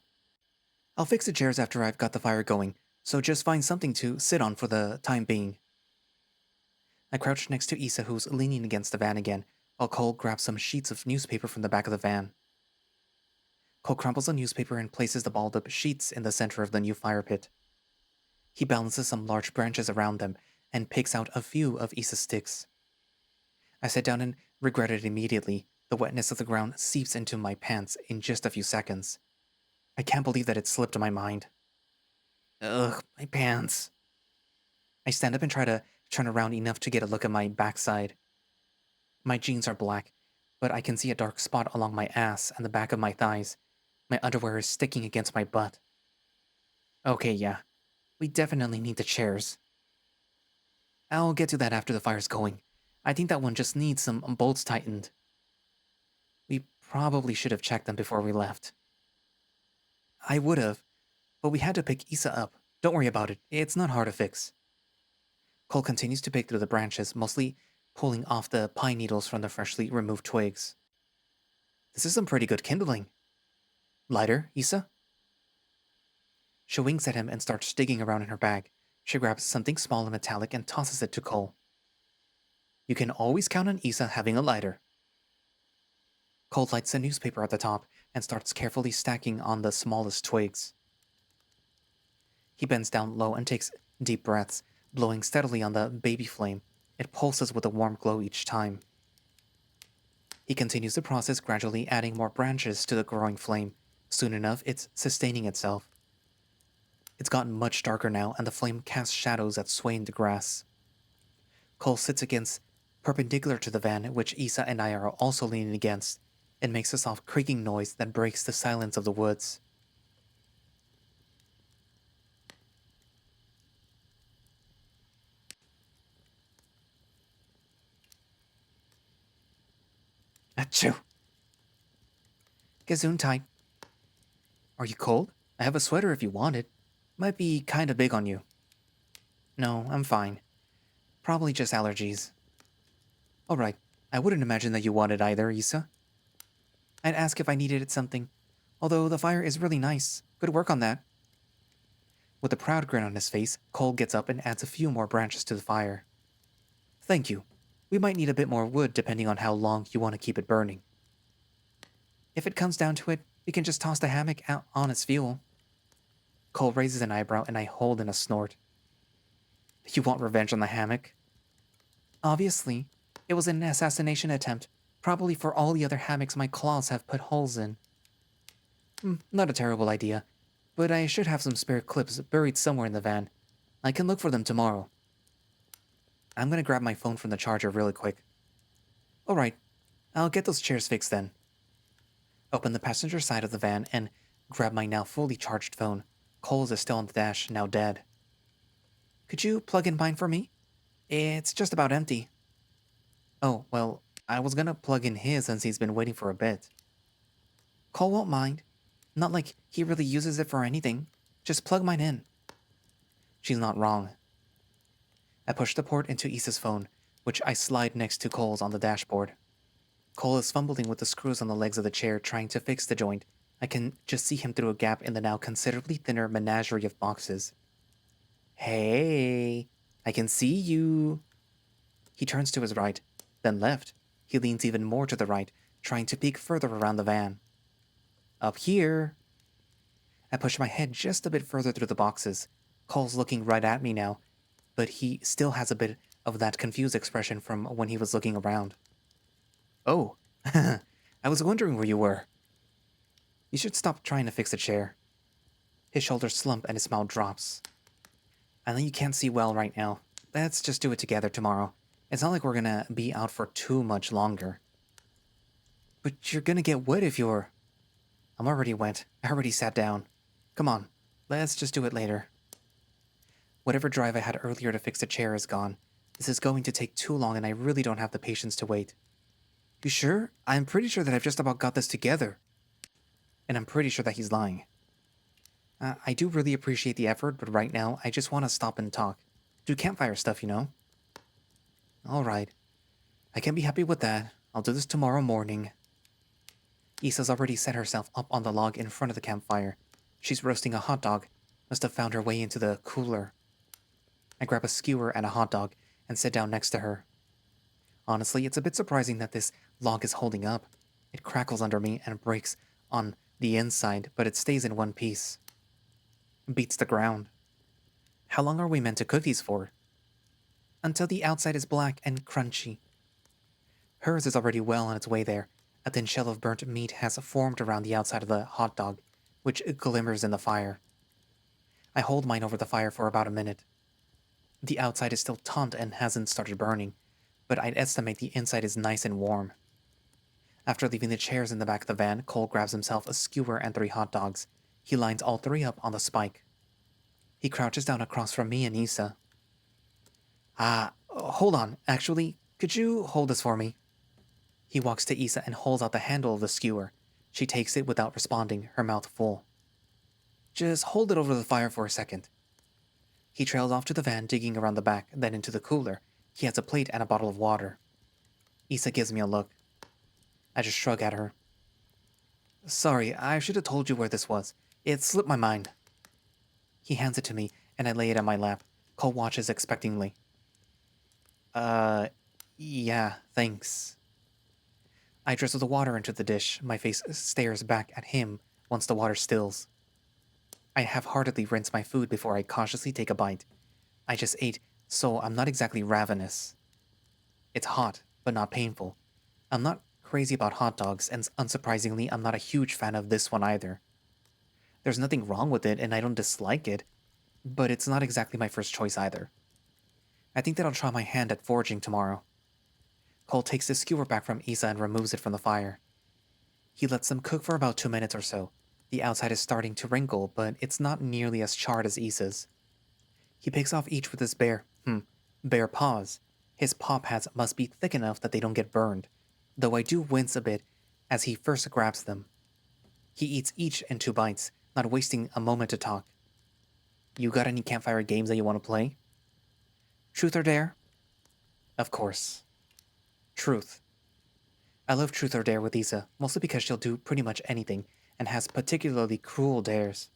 I'll fix the chairs after I've got the fire going, so just find something to sit on for the time being. I crouch next to Isa, who's leaning against the van again, while Cole grabs some sheets of newspaper from the back of the van. Cole crumples the newspaper and places the balled up sheets in the center of the new fire pit. He balances some large branches around them and picks out a few of Isa's sticks. I sit down and regret it immediately. The wetness of the ground seeps into my pants in just a few seconds. I can't believe that it slipped my mind. Ugh, my pants. I stand up and try to turn around enough to get a look at my backside. My jeans are black, but I can see a dark spot along my ass and the back of my thighs. My underwear is sticking against my butt. Okay, yeah. We definitely need the chairs. I'll get to that after the fire's going. I think that one just needs some bolts tightened. We probably should have checked them before we left. I would have, but we had to pick Issa up. Don't worry about it. It's not hard to fix. Cole continues to pick through the branches, mostly pulling off the pine needles from the freshly removed twigs. This is some pretty good kindling. Lighter, Issa? She winks at him and starts digging around in her bag. She grabs something small and metallic and tosses it to Cole. You can always count on Issa having a lighter. Cole lights a newspaper at the top and starts carefully stacking on the smallest twigs. He bends down low and takes deep breaths, blowing steadily on the baby flame. It pulses with a warm glow each time. He continues the process, gradually adding more branches to the growing flame. Soon enough, it's sustaining itself. It's gotten much darker now, and the flame casts shadows that sway in the grass. Cole sits against, perpendicular to the van, which Issa and I are also leaning against. It makes a soft creaking noise that breaks the silence of the woods. Achoo! Gesundheit. Are you cold? I have a sweater if you want it. Might be kinda big on you. No, I'm fine. Probably just allergies. Alright, I wouldn't imagine that you want it either, Issa. I'd ask if I needed something. Although the fire is really nice. Good work on that. With a proud grin on his face, Cole gets up and adds a few more branches to the fire. Thank you. We might need a bit more wood depending on how long you want to keep it burning. If it comes down to it, we can just toss the hammock out on its fuel. Cole raises an eyebrow and I hold in a snort. You want revenge on the hammock? Obviously. It was an assassination attempt, probably for all the other hammocks my claws have put holes in. Not a terrible idea, but I should have some spare clips buried somewhere in the van. I can look for them tomorrow. I'm gonna grab my phone from the charger really quick. Alright, I'll get those chairs fixed then. Open the passenger side of the van and grab my now fully charged phone. Cole's is still on the dash, now dead. Could you plug in mine for me? It's just about empty. Oh, well, I was gonna plug in his since he's been waiting for a bit. Cole won't mind. Not like he really uses it for anything. Just plug mine in. She's not wrong. I push the port into Issa's phone, which I slide next to Cole's on the dashboard. Cole is fumbling with the screws on the legs of the chair, trying to fix the joint. I can just see him through a gap in the now considerably thinner menagerie of boxes. Hey, I can see you. He turns to his right, then left. He leans even more to the right, trying to peek further around the van. Up here. I push my head just a bit further through the boxes. Cole's looking right at me now, but he still has a bit of that confused expression from when he was looking around. Oh, I was wondering where you were. You should stop trying to fix a chair. His shoulders slump and his smile drops. I know you can't see well right now. Let's just do it together tomorrow. It's not like we're gonna be out for too much longer. But you're gonna get wet if you're... I'm already wet. I already sat down. Come on, let's just do it later. Whatever drive I had earlier to fix the chair is gone. This is going to take too long and I really don't have the patience to wait. You sure? I'm pretty sure that I've just about got this together. And I'm pretty sure that he's lying. I do really appreciate the effort, but right now, I just want to stop and talk. Do campfire stuff, you know? Alright. I can be happy with that. I'll do this tomorrow morning. Issa's already set herself up on the log in front of the campfire. She's roasting a hot dog. Must have found her way into the cooler. I grab a skewer and a hot dog and sit down next to her. Honestly, it's a bit surprising that this log is holding up. It crackles under me and breaks on the inside, but it stays in one piece. Beats the ground. How long are we meant to cook these for? Until the outside is black and crunchy. Hers is already well on its way there. A thin shell of burnt meat has formed around the outside of the hot dog, which glimmers in the fire. I hold mine over the fire for about a minute. The outside is still taut and hasn't started burning, but I'd estimate the inside is nice and warm. After leaving the chairs in the back of the van, Cole grabs himself a skewer and 3 hot dogs. He lines all 3 up on the spike. He crouches down across from me and Issa. hold on. Actually, could you hold this for me? He walks to Isa and holds out the handle of the skewer. She takes it without responding, her mouth full. Just hold it over the fire for a second. He trails off to the van, digging around the back, then into the cooler. He has a plate and a bottle of water. Isa gives me a look. I just shrug at her. Sorry, I should have told you where this was. It slipped my mind. He hands it to me, and I lay it on my lap. Cole watches expectingly. Yeah, thanks. I drizzle the water into the dish. My face stares back at him once the water stills. I half-heartedly rinse my food before I cautiously take a bite. I just ate, so I'm not exactly ravenous. It's hot, but not painful. I'm not crazy about hot dogs, and unsurprisingly, I'm not a huge fan of this one either. There's nothing wrong with it, and I don't dislike it, but it's not exactly my first choice either. I think that I'll try my hand at foraging tomorrow. Cole takes the skewer back from Isa and removes it from the fire. He lets them cook for about 2 minutes or so. The outside is starting to wrinkle, but it's not nearly as charred as Isa's. He picks off each with his bare paws. His paw pads must be thick enough that they don't get burned, though I do wince a bit as he first grabs them. He eats each in 2 bites, not wasting a moment to talk. You got any campfire games that you want to play? Truth or dare? Of course. Truth. I love truth or dare with Isa, mostly because she'll do pretty much anything, and has particularly cruel dares.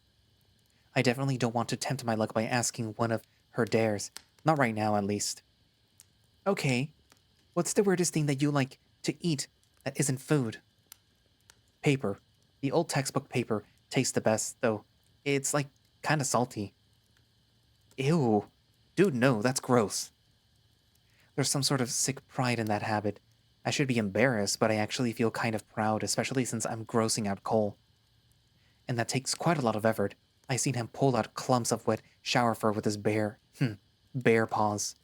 I definitely don't want to tempt my luck by asking one of her dares, not right now at least. Okay, what's the weirdest thing that you like to eat that isn't food? Paper. The old textbook paper tastes the best, though. It's like kinda salty. Ew. Dude, no, that's gross. There's some sort of sick pride in that habit. I should be embarrassed, but I actually feel kind of proud, especially since I'm grossing out Cole. And that takes quite a lot of effort. I've seen him pull out clumps of wet shower fur with his bare paws.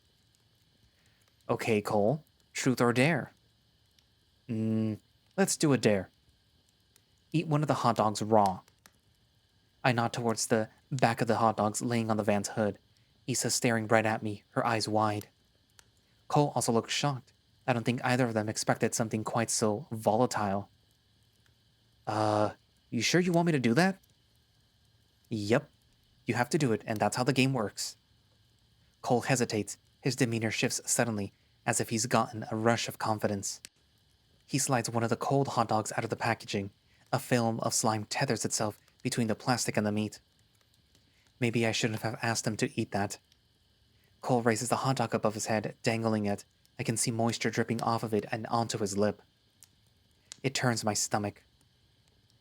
Okay, Cole. Truth or dare? Let's do a dare. Eat one of the hot dogs raw. I nod towards the back of the hot dogs laying on the van's hood. Isa staring right at me, her eyes wide. Cole also looks shocked. I don't think either of them expected something quite so volatile. You sure you want me to do that? Yep. You have to do it, and that's how the game works. Cole hesitates. His demeanor shifts suddenly, as if he's gotten a rush of confidence. He slides one of the cold hot dogs out of the packaging. A film of slime tethers itself between the plastic and the meat. Maybe I shouldn't have asked him to eat that. Cole raises the hot dog above his head, dangling it. I can see moisture dripping off of it and onto his lip. It turns my stomach.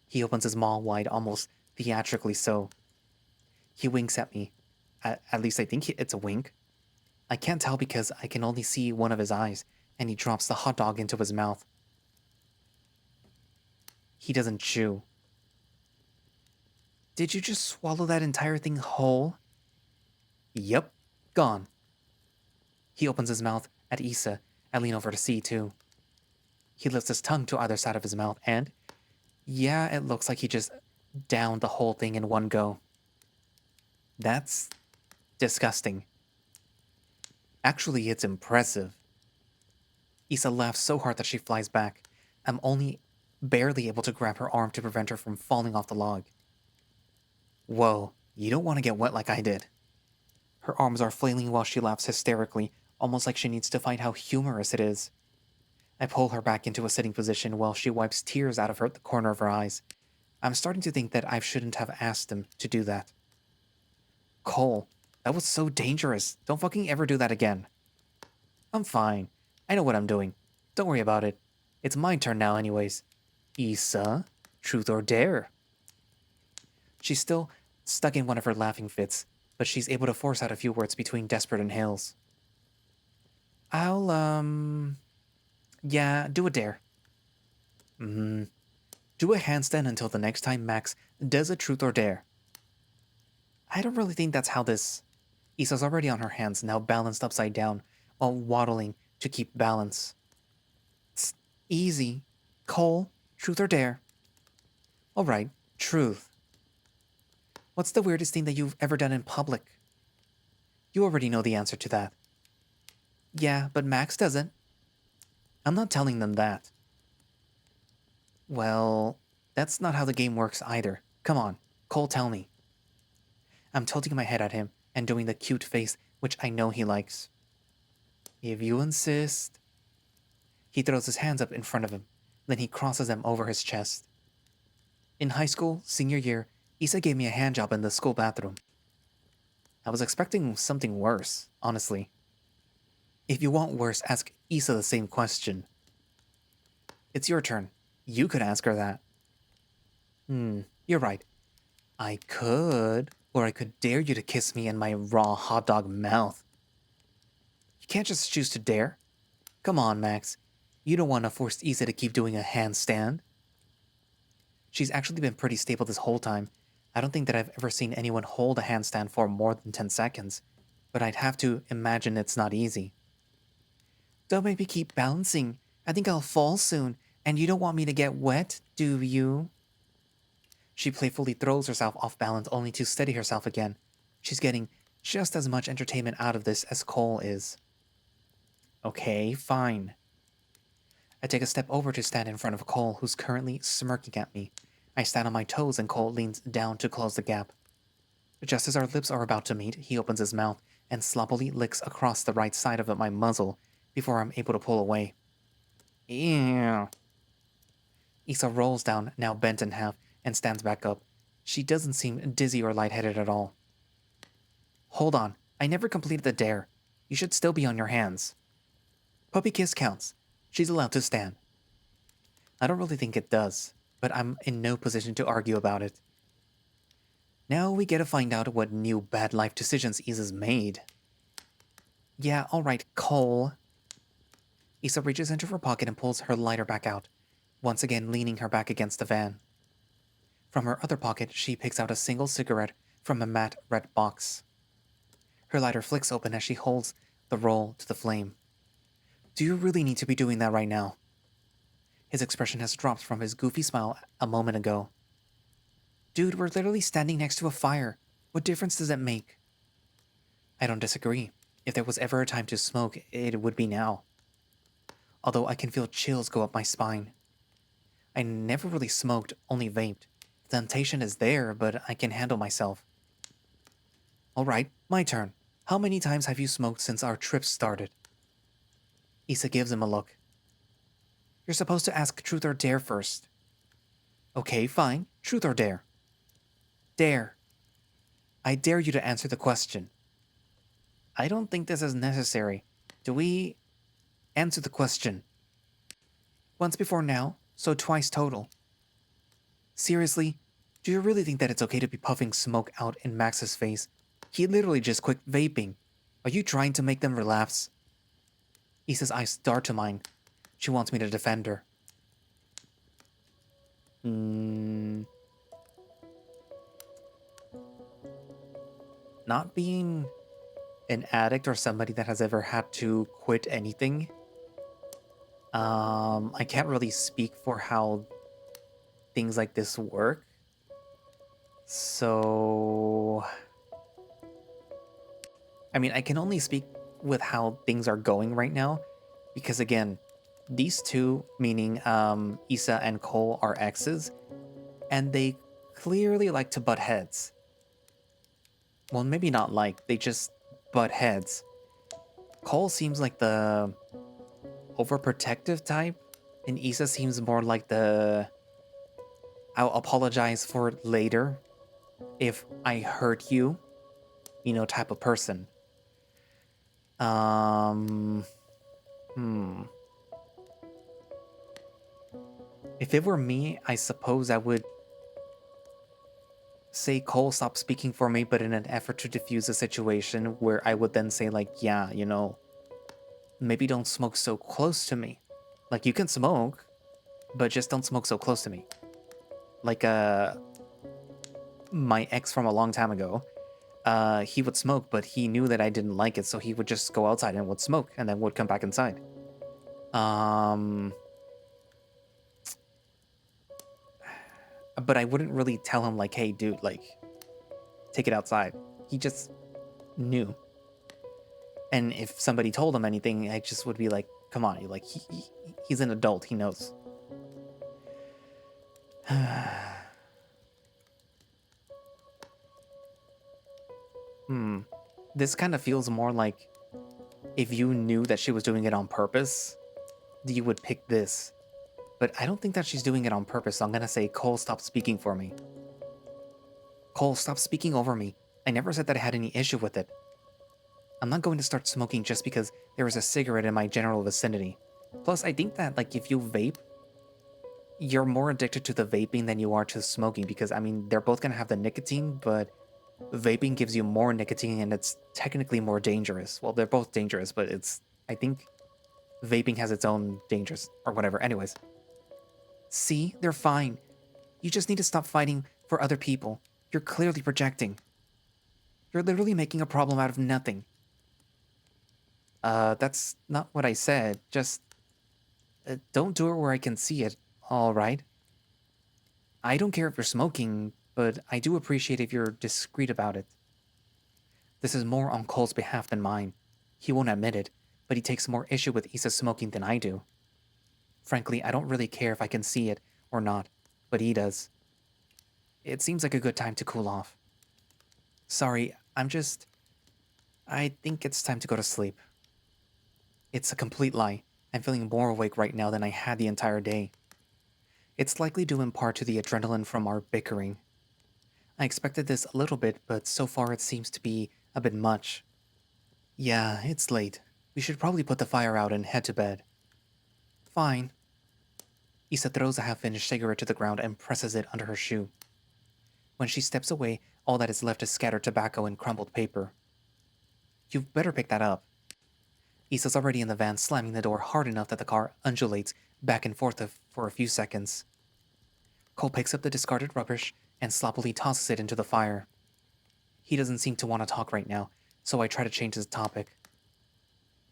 He opens his maw wide, almost theatrically so. He winks at me. At least I think it's a wink. I can't tell because I can only see one of his eyes, and he drops the hot dog into his mouth. He doesn't chew. Did you just swallow that entire thing whole? Yep, gone. He opens his mouth at Isa. I lean over to see, too. He lifts his tongue to either side of his mouth, and yeah, it looks like he just downed the whole thing in one go. That's disgusting. Actually, it's impressive. Isa laughs so hard that she flies back. I'm only barely able to grab her arm to prevent her from falling off the log. Whoa, you don't want to get wet like I did. Her arms are flailing while she laughs hysterically, almost like she needs to find how humorous it is. I pull her back into a sitting position while she wipes tears out of the corner of her eyes. I'm starting to think that I shouldn't have asked him to do that. Cole, that was so dangerous. Don't fucking ever do that again. I'm fine. I know what I'm doing. Don't worry about it. It's my turn now anyways. Isa, truth or dare? She's still stuck in one of her laughing fits, but she's able to force out a few words between desperate inhales. Yeah, do a dare. Do a handstand until the next time Max does a truth or dare. I don't really think that's how this... Isa's already on her hands, now balanced upside down, while waddling to keep balance. It's easy. Cole, truth or dare? Alright, truth. What's the weirdest thing that you've ever done in public? You already know the answer to that. Yeah, but Max doesn't. I'm not telling them that. Well, that's not how the game works either. Come on, Cole, tell me. I'm tilting my head at him and doing the cute face, which I know he likes. If you insist. He throws his hands up in front of him, then he crosses them over his chest. In high school, senior year, Issa gave me a handjob in the school bathroom. I was expecting something worse, honestly. If you want worse, ask Issa the same question. It's your turn. You could ask her that. You're right. I could, or I could dare you to kiss me in my raw hot dog mouth. You can't just choose to dare. Come on, Max. You don't want to force Issa to keep doing a handstand. She's actually been pretty stable this whole time. I don't think that I've ever seen anyone hold a handstand for more than 10 seconds, but I'd have to imagine it's not easy. Don't make me keep bouncing. I think I'll fall soon, and you don't want me to get wet, do you? She playfully throws herself off balance only to steady herself again. She's getting just as much entertainment out of this as Cole is. Okay, fine. I take a step over to stand in front of Cole, who's currently smirking at me. I stand on my toes and Cole leans down to close the gap. Just as our lips are about to meet, he opens his mouth and sloppily licks across the right side of my muzzle before I'm able to pull away. Ew. Issa rolls down, now bent in half, and stands back up. She doesn't seem dizzy or lightheaded at all. Hold on, I never completed the dare. You should still be on your hands. Puppy kiss counts. She's allowed to stand. I don't really think it does, but I'm in no position to argue about it. Now we get to find out what new bad life decisions Issa's made. Yeah, alright, Cole. Issa reaches into her pocket and pulls her lighter back out, once again leaning her back against the van. From her other pocket, she picks out a single cigarette from a matte red box. Her lighter flicks open as she holds the roll to the flame. Do you really need to be doing that right now? His expression has dropped from his goofy smile a moment ago. Dude, we're literally standing next to a fire. What difference does it make? I don't disagree. If there was ever a time to smoke, it would be now. Although I can feel chills go up my spine. I never really smoked, only vaped. The temptation is there, but I can handle myself. Alright, my turn. How many times have you smoked since our trip started? Issa gives him a look. You're supposed to ask truth or dare first. Okay, fine. Truth or dare? Dare. I dare you to answer the question. I don't think this is necessary. Do we answer the question? Once before now, so twice total. Seriously, do you really think that it's okay to be puffing smoke out in Max's face? He literally just quit vaping. Are you trying to make them relapse? Issa's eyes dart to mine. She wants me to defend her. Not being an addict or somebody that has ever had to quit anything, I can't really speak for how things like this work. So, I mean, I can only speak with how things are going right now, because again, these two, meaning Issa and Cole, are exes, and they clearly like to butt heads. Well, maybe not like, they just butt heads. Cole seems like the overprotective type, and Issa seems more like the I'll apologize for it later if I hurt you, type of person. If it were me, I suppose I would say Cole, stop speaking for me, but in an effort to diffuse the situation where I would then say like, yeah, maybe don't smoke so close to me. Like, you can smoke, but just don't smoke so close to me. Like, my ex from a long time ago, he would smoke, but he knew that I didn't like it, so he would just go outside and would smoke, and then would come back inside. But I wouldn't really tell him, like, hey, dude, like, take it outside. He just knew. And if somebody told him anything, I just would be like, come on, you like he's an adult, he knows. This kind of feels more like if you knew that she was doing it on purpose, you would pick this. But I don't think that she's doing it on purpose, so I'm gonna say, Cole, stop speaking for me. Cole, stop speaking over me. I never said that I had any issue with it. I'm not going to start smoking just because there is a cigarette in my general vicinity. Plus, I think that, like, if you vape, you're more addicted to the vaping than you are to smoking because, I mean, they're both gonna have the nicotine, but vaping gives you more nicotine and it's technically more dangerous. Well, they're both dangerous, but I think vaping has its own dangers or whatever. Anyways, see, they're fine. You just need to stop fighting for other people. You're clearly projecting. You're literally making a problem out of nothing. That's not what I said. Just don't do it where I can see it, alright? I don't care if you're smoking, but I do appreciate if you're discreet about it. This is more on Cole's behalf than mine. He won't admit it, but he takes more issue with Issa smoking than I do. Frankly, I don't really care if I can see it or not, but he does. It seems like a good time to cool off. Sorry, I think it's time to go to sleep. It's a complete lie. I'm feeling more awake right now than I had the entire day. It's likely due in part to the adrenaline from our bickering. I expected this a little bit, but so far it seems to be a bit much. Yeah, it's late. We should probably put the fire out and head to bed. Fine. Issa throws a half-finished cigarette to the ground and presses it under her shoe. When she steps away, all that is left is scattered tobacco and crumpled paper. You'd better pick that up. Issa's already in the van, slamming the door hard enough that the car undulates back and forth for a few seconds. Cole picks up the discarded rubbish and sloppily tosses it into the fire. He doesn't seem to want to talk right now, so I try to change the topic.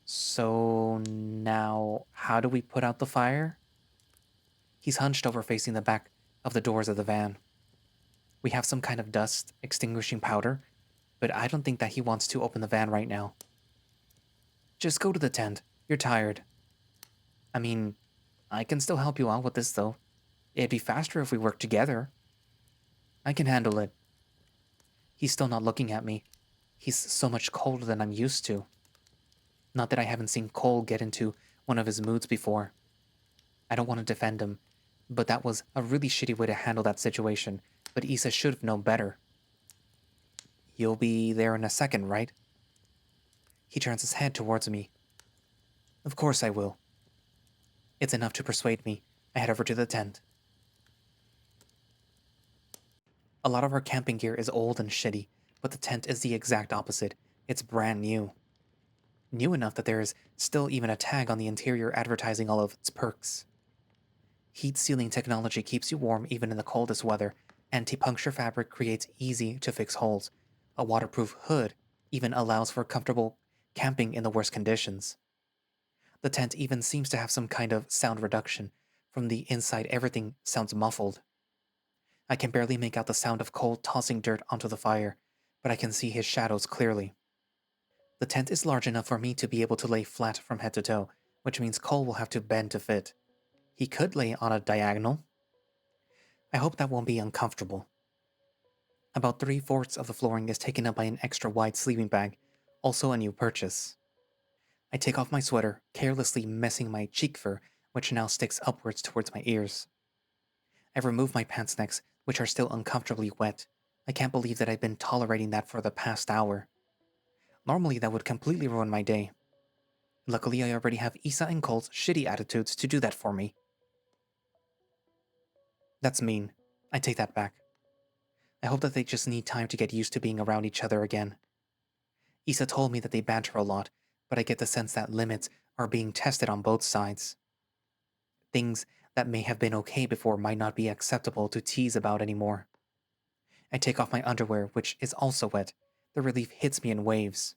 So now, how do we put out the fire? He's hunched over facing the back of the doors of the van. We have some kind of dust extinguishing powder, but I don't think that he wants to open the van right now. Just go to the tent. You're tired. I mean, I can still help you out with this though. It'd be faster if we worked together. I can handle it. He's still not looking at me. He's so much colder than I'm used to. Not that I haven't seen Cole get into one of his moods before. I don't want to defend him, but that was a really shitty way to handle that situation, but Issa should have known better. You'll be there in a second, right? He turns his head towards me. Of course I will. It's enough to persuade me. I head over to the tent. A lot of our camping gear is old and shitty, but the tent is the exact opposite. It's brand new. New enough that there is still even a tag on the interior advertising all of its perks. Heat sealing technology keeps you warm even in the coldest weather. Anti-puncture fabric creates easy-to-fix holes. A waterproof hood even allows for comfortable camping in the worst conditions. The tent even seems to have some kind of sound reduction. From the inside, everything sounds muffled. I can barely make out the sound of Cole tossing dirt onto the fire, but I can see his shadows clearly. The tent is large enough for me to be able to lay flat from head to toe, which means Cole will have to bend to fit. He could lay on a diagonal. I hope that won't be uncomfortable. About 3/4 of the flooring is taken up by an extra wide sleeping bag, also a new purchase. I take off my sweater, carelessly messing my cheek fur, which now sticks upwards towards my ears. I remove my pants necks, which are still uncomfortably wet. I can't believe that I've been tolerating that for the past hour. Normally that would completely ruin my day. Luckily I already have Issa and Cole's shitty attitudes to do that for me. That's mean. I take that back. I hope that they just need time to get used to being around each other again. Issa told me that they banter a lot, but I get the sense that limits are being tested on both sides. Things that may have been okay before might not be acceptable to tease about anymore. I take off my underwear, which is also wet. The relief hits me in waves.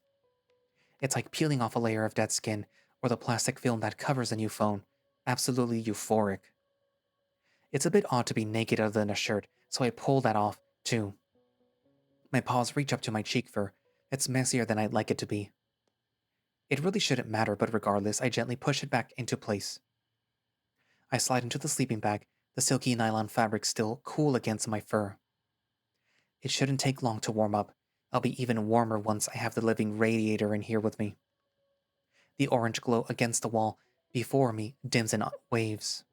It's like peeling off a layer of dead skin, or the plastic film that covers a new phone. Absolutely euphoric. It's a bit odd to be naked other than a shirt, so I pull that off, too. My paws reach up to my cheek fur. It's messier than I'd like it to be. It really shouldn't matter, but regardless, I gently push it back into place. I slide into the sleeping bag, the silky nylon fabric still cool against my fur. It shouldn't take long to warm up. I'll be even warmer once I have the living radiator in here with me. The orange glow against the wall before me dims in waves.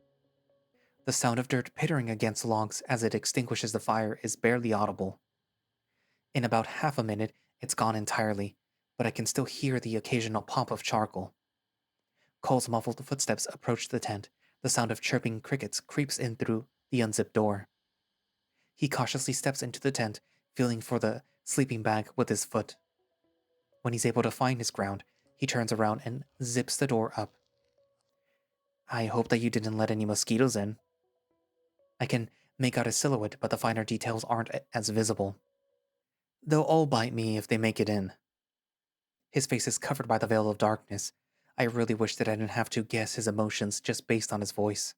The sound of dirt pittering against logs as it extinguishes the fire is barely audible. In about half a minute, it's gone entirely, but I can still hear the occasional pop of charcoal. Cole's muffled footsteps approach the tent. The sound of chirping crickets creeps in through the unzipped door. He cautiously steps into the tent, feeling for the sleeping bag with his foot. When he's able to find his ground, he turns around and zips the door up. I hope that you didn't let any mosquitoes in. I can make out a silhouette, but the finer details aren't as visible. They'll all bite me if they make it in. His face is covered by the veil of darkness. I really wish that I didn't have to guess his emotions just based on his voice.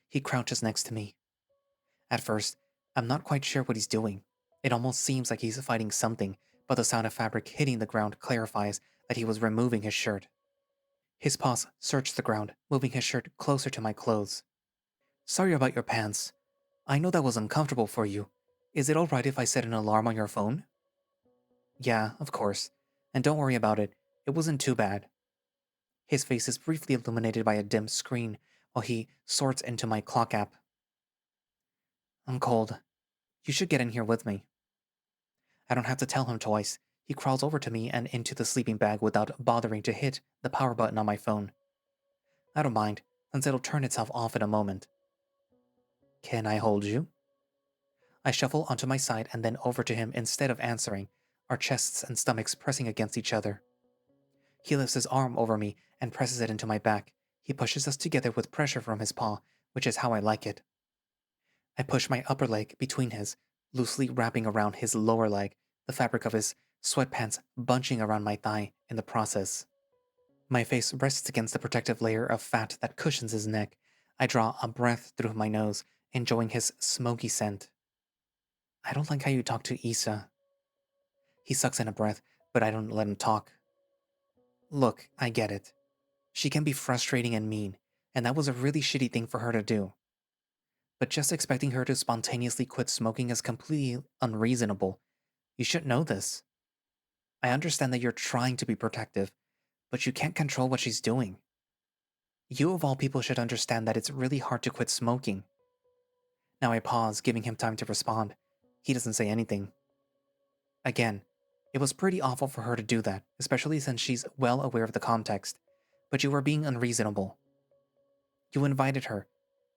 He crouches next to me. At first, I'm not quite sure what he's doing. It almost seems like he's fighting something, but the sound of fabric hitting the ground clarifies that he was removing his shirt. His paws search the ground, moving his shirt closer to my clothes. Sorry about your pants. I know that was uncomfortable for you. Is it alright if I set an alarm on your phone? Yeah, of course. And don't worry about it. It wasn't too bad. His face is briefly illuminated by a dim screen while he sorts into my clock app. I'm cold. You should get in here with me. I don't have to tell him twice. He crawls over to me and into the sleeping bag without bothering to hit the power button on my phone. I don't mind, since it'll turn itself off in a moment. Can I hold you? I shuffle onto my side and then over to him instead of answering, our chests and stomachs pressing against each other. He lifts his arm over me and presses it into my back. He pushes us together with pressure from his paw, which is how I like it. I push my upper leg between his, loosely wrapping around his lower leg, the fabric of his sweatpants bunching around my thigh in the process. My face rests against the protective layer of fat that cushions his neck. I draw a breath through my nose, enjoying his smoky scent. I don't like how you talk to Issa. He sucks in a breath, but I don't let him talk. Look, I get it. She can be frustrating and mean, and that was a really shitty thing for her to do. But just expecting her to spontaneously quit smoking is completely unreasonable. You should know this. I understand that you're trying to be protective, but you can't control what she's doing. You of all people should understand that it's really hard to quit smoking. Now I pause, giving him time to respond. He doesn't say anything. Again, it was pretty awful for her to do that, especially since she's well aware of the context. But you were being unreasonable. You invited her.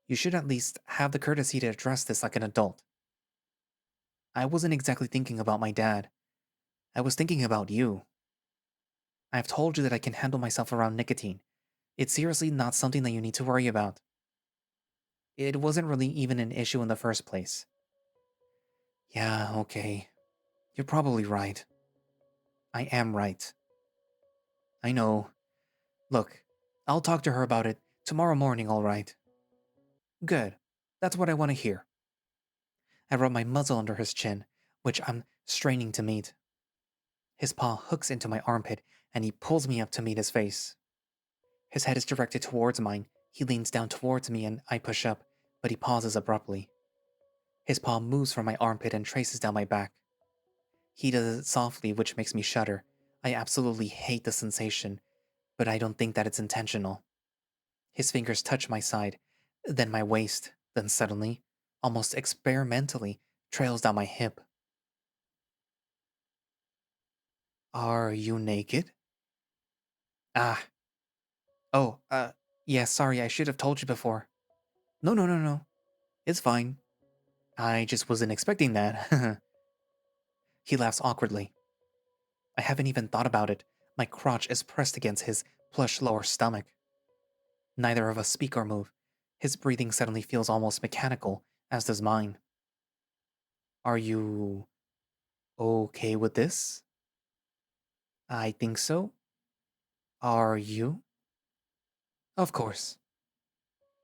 You should at least have the courtesy to address this like an adult. I wasn't exactly thinking about my dad. I was thinking about you. I've told you that I can handle myself around nicotine. It's seriously not something that you need to worry about. It wasn't really even an issue in the first place. Yeah, okay. You're probably right. I am right. I know. Look, I'll talk to her about it tomorrow morning, all right? Good. That's what I want to hear. I rub my muzzle under his chin, which I'm straining to meet. His paw hooks into my armpit, and he pulls me up to meet his face. His head is directed towards mine. He leans down towards me, and I push up, but he pauses abruptly. His paw moves from my armpit and traces down my back. He does it softly, which makes me shudder. I absolutely hate the sensation, but I don't think that it's intentional. His fingers touch my side, then my waist, then suddenly, almost experimentally, trails down my hip. Are you naked? Ah. Oh, yeah, sorry, I should have told you before. No, no, no, no. It's fine. I just wasn't expecting that. He laughs awkwardly. I haven't even thought about it. My crotch is pressed against his plush lower stomach. Neither of us speak or move. His breathing suddenly feels almost mechanical, as does mine. Are you okay with this? I think so. Are you? Of course.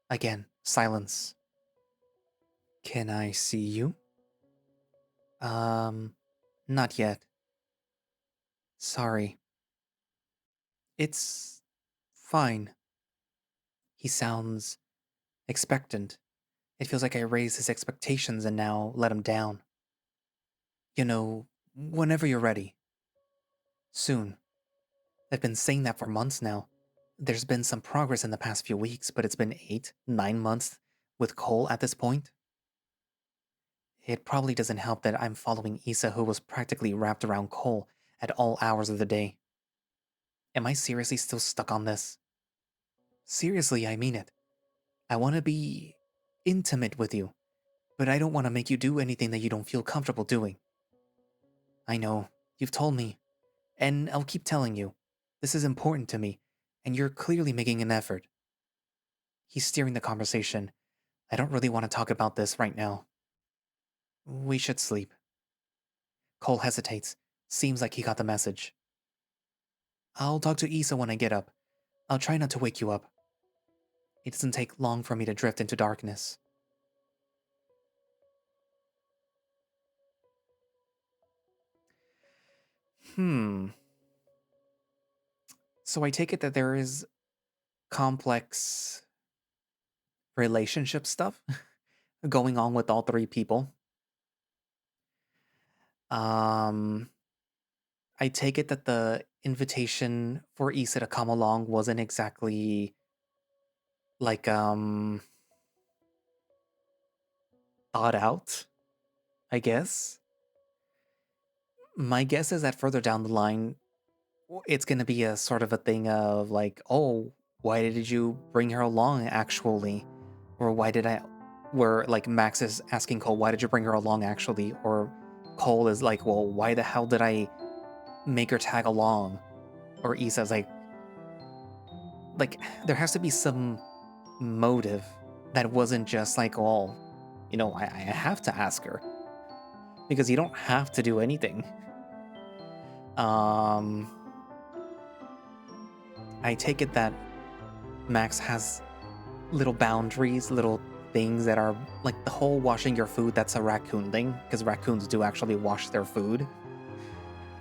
Again, silence. Can I see you? Um, not yet. Sorry. It's fine. He sounds expectant. It feels like I raised his expectations and now let him down. You know, whenever you're ready. Soon. I've been saying that for months now. There's been some progress in the past few weeks, but it's been 8, 9 months with Cole at this point. It probably doesn't help that I'm following Issa, who was practically wrapped around Cole at all hours of the day. Am I seriously still stuck on this? Seriously, I mean it. I want to be intimate with you, but I don't want to make you do anything that you don't feel comfortable doing. I know, you've told me, and I'll keep telling you. This is important to me, and you're clearly making an effort. He's steering the conversation. I don't really want to talk about this right now. We should sleep. Cole hesitates. Seems like he got the message. I'll talk to Issa when I get up. I'll try not to wake you up. It doesn't take long for me to drift into darkness. So I take it that there is complex relationship stuff going on with all three people. I take it that the invitation for Issa to come along wasn't exactly like thought out, I guess. My guess is that further down the line, it's going to be a sort of a thing of like, oh, why did you bring her along actually? Or why did I, where like Max is asking Cole, why did you bring her along actually? Or Cole is like, well, why the hell did I make her tag along? Or Issa's like, there has to be some motive that wasn't just like, oh, I have to ask her. Because you don't have to do anything. I take it that Max has little boundaries, little things that are like the whole washing your food, that's a raccoon thing, because raccoons do actually wash their food.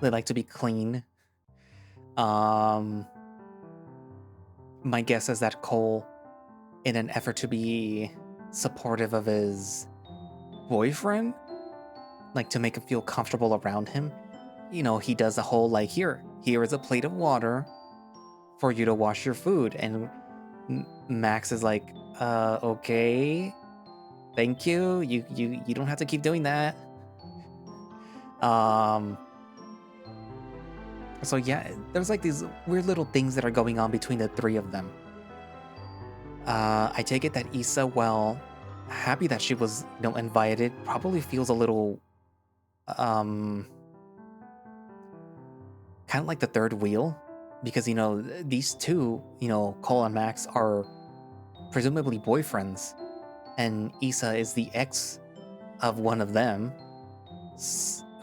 They like to be clean. My guess is that Cole, in an effort to be supportive of his boyfriend, like to make him feel comfortable around him, he does a whole like, here is a plate of water for you to wash your food. And Max is like, okay, thank you. You don't have to keep doing that. So yeah, there's like these weird little things that are going on between the three of them. I take it that Issa, while happy that she was, invited, probably feels a little, kind of like the third wheel, because these two, Cole and Max, are presumably boyfriends, and Issa is the ex of one of them,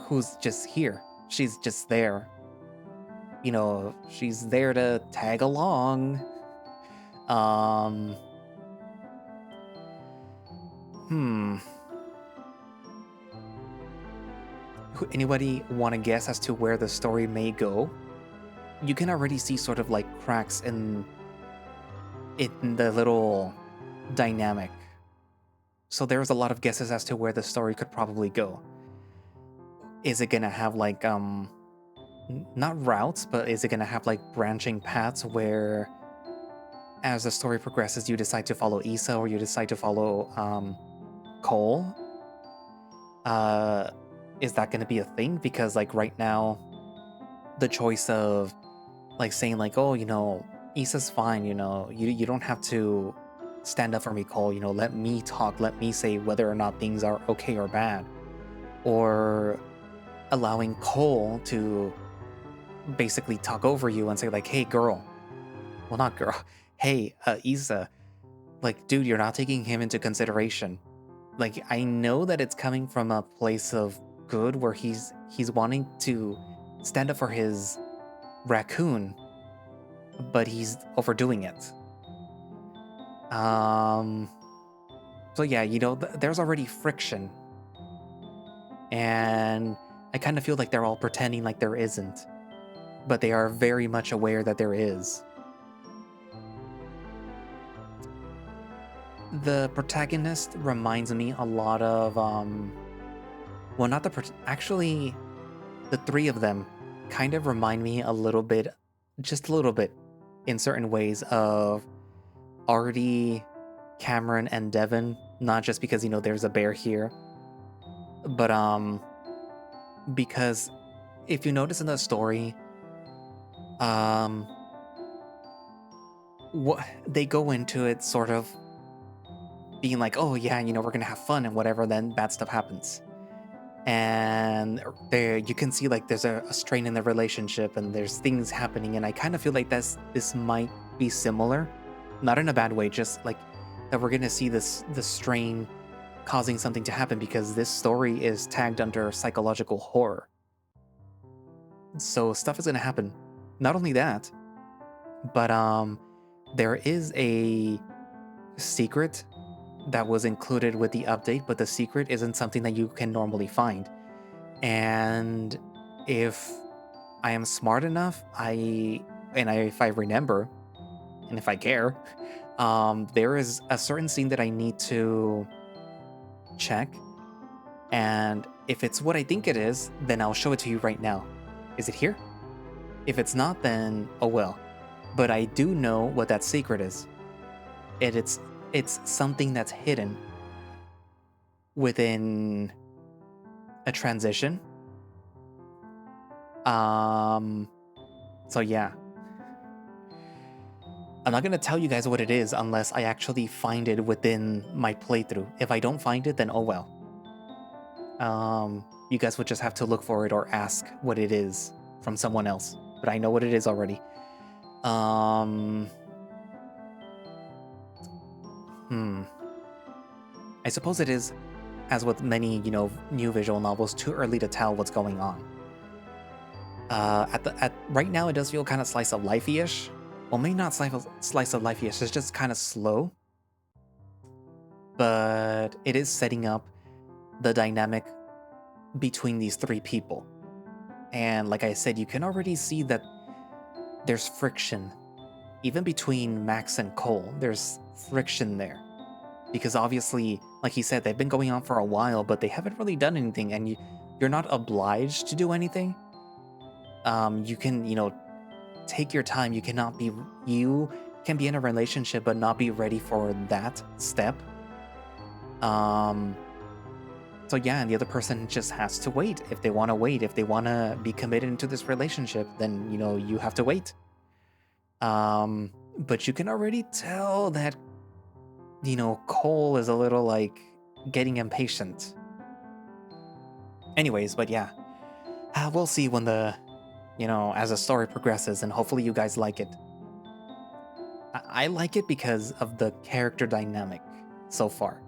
who's just here. She's just there. She's there to tag along. Anybody want to guess as to where the story may go? You can already see sort of like cracks in the little dynamic. So there's a lot of guesses as to where the story could probably go. Is it gonna have like not routes, but is it gonna have like branching paths where as the story progresses you decide to follow Issa or you decide to follow Cole? Is that gonna be a thing? Because like right now, the choice of like saying like, oh, Issa's fine, you don't have to stand up for me, Cole, let me talk, let me say whether or not things are okay or bad. Or allowing Cole to basically talk over you and say like, hey girl, well not girl, hey Issa, like dude, you're not taking him into consideration. Like I know that it's coming from a place of good where he's wanting to stand up for his raccoon, but he's overdoing it. So yeah, there's already friction. And I kind of feel like they're all pretending like there isn't. but they are very much aware that there is. The protagonist reminds me a lot of, well, not the, actually, the three of them kind of remind me a little bit, just a little bit, in certain ways of Artie, Cameron, and Devin. Not just because, you know, there's a bear here, but because if you notice in the story, what they go into it sort of being like, oh yeah, you know, we're gonna have fun and whatever, then bad stuff happens. And there you can see like there's a strain in the relationship and there's things happening, and I kind of feel like this might be similar, not in a bad way, just like that we're gonna see the strain causing something to happen, because this story is tagged under psychological horror. So stuff is gonna happen. Not only that, but there is a secret that was included with the update, but the secret isn't something that you can normally find. And if I am smart enough, if I remember, and if I care, there is a certain scene that I need to check, and if it's what I think it is, then I'll show it to you right now. Is it here? If it's not, then oh well. But I do know what that secret is. It's something that's hidden within a transition. So yeah. I'm not gonna tell you guys what it is unless I actually find it within my playthrough. If I don't find it, then oh well. You guys would just have to look for it or ask what it is from someone else. But I know what it is already. I suppose it is, as with many, you know, new visual novels, too early to tell what's going on. Right now, it does feel kind of slice of life-ish. Well, maybe not slice of life-ish. It's just kind of slow, but it is setting up the dynamic between these three people. And like I said, you can already see that there's friction, even between Max and Cole. There's friction there. Because obviously, like he said, they've been going on for a while, but they haven't really done anything, and you're not obliged to do anything. You can, you know, take your time. You can be in a relationship but not be ready for that step. So yeah, and the other person just has to wait. If they want to wait, if they want to be committed into this relationship, then, you know, you have to wait. But you can already tell that, you know, Cole is a little like getting impatient. Anyways, but yeah, we'll see when as the story progresses, and hopefully you guys like it. I like it because of the character dynamic so far.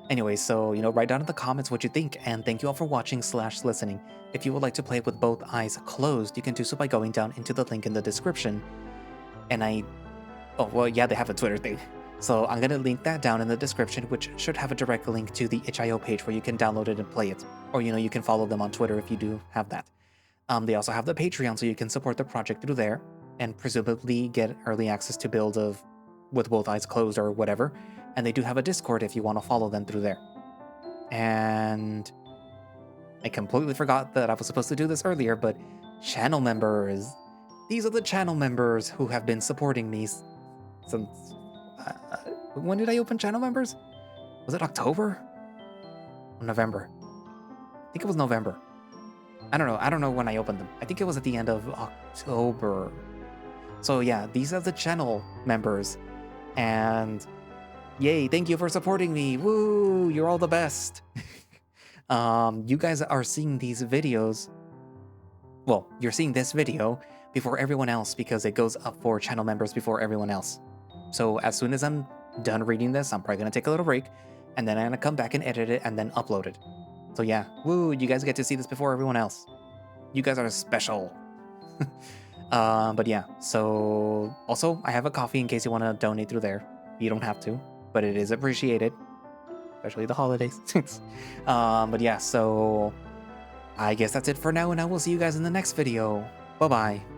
Anyway, so, you know, write down in the comments what you think, and thank you all for watching / listening. If you would like to play it with both eyes closed, you can do so by going down into the link in the description. And they have a Twitter thing. So I'm going to link that down in the description, which should have a direct link to the itch.io page where you can download it and play it. Or, you know, you can follow them on Twitter if you do have that. They also have the Patreon, so you can support the project through there, and presumably get early access to builds with both eyes closed or whatever. And they do have a Discord if you want to follow them through there. And I completely forgot that I was supposed to do this earlier, but channel members. These are the channel members who have been supporting me since... when did I open channel members? Was it October? Or November? I think it was November. I don't know when I opened them. I think it was at the end of October. So yeah, these are the channel members. And yay, thank you for supporting me. Woo, you're all the best. You guys are seeing these videos. Well, you're seeing this video before everyone else because it goes up for channel members before everyone else. So as soon as I'm done reading this, I'm probably going to take a little break, and then I'm going to come back and edit it and then upload it. So yeah, woo, you guys get to see this before everyone else. You guys are special. But yeah, so also I have a coffee in case you want to donate through there. You don't have to, but it is appreciated, especially the holidays. But yeah, so I guess that's it for now, and I will see you guys in the next video. Bye bye.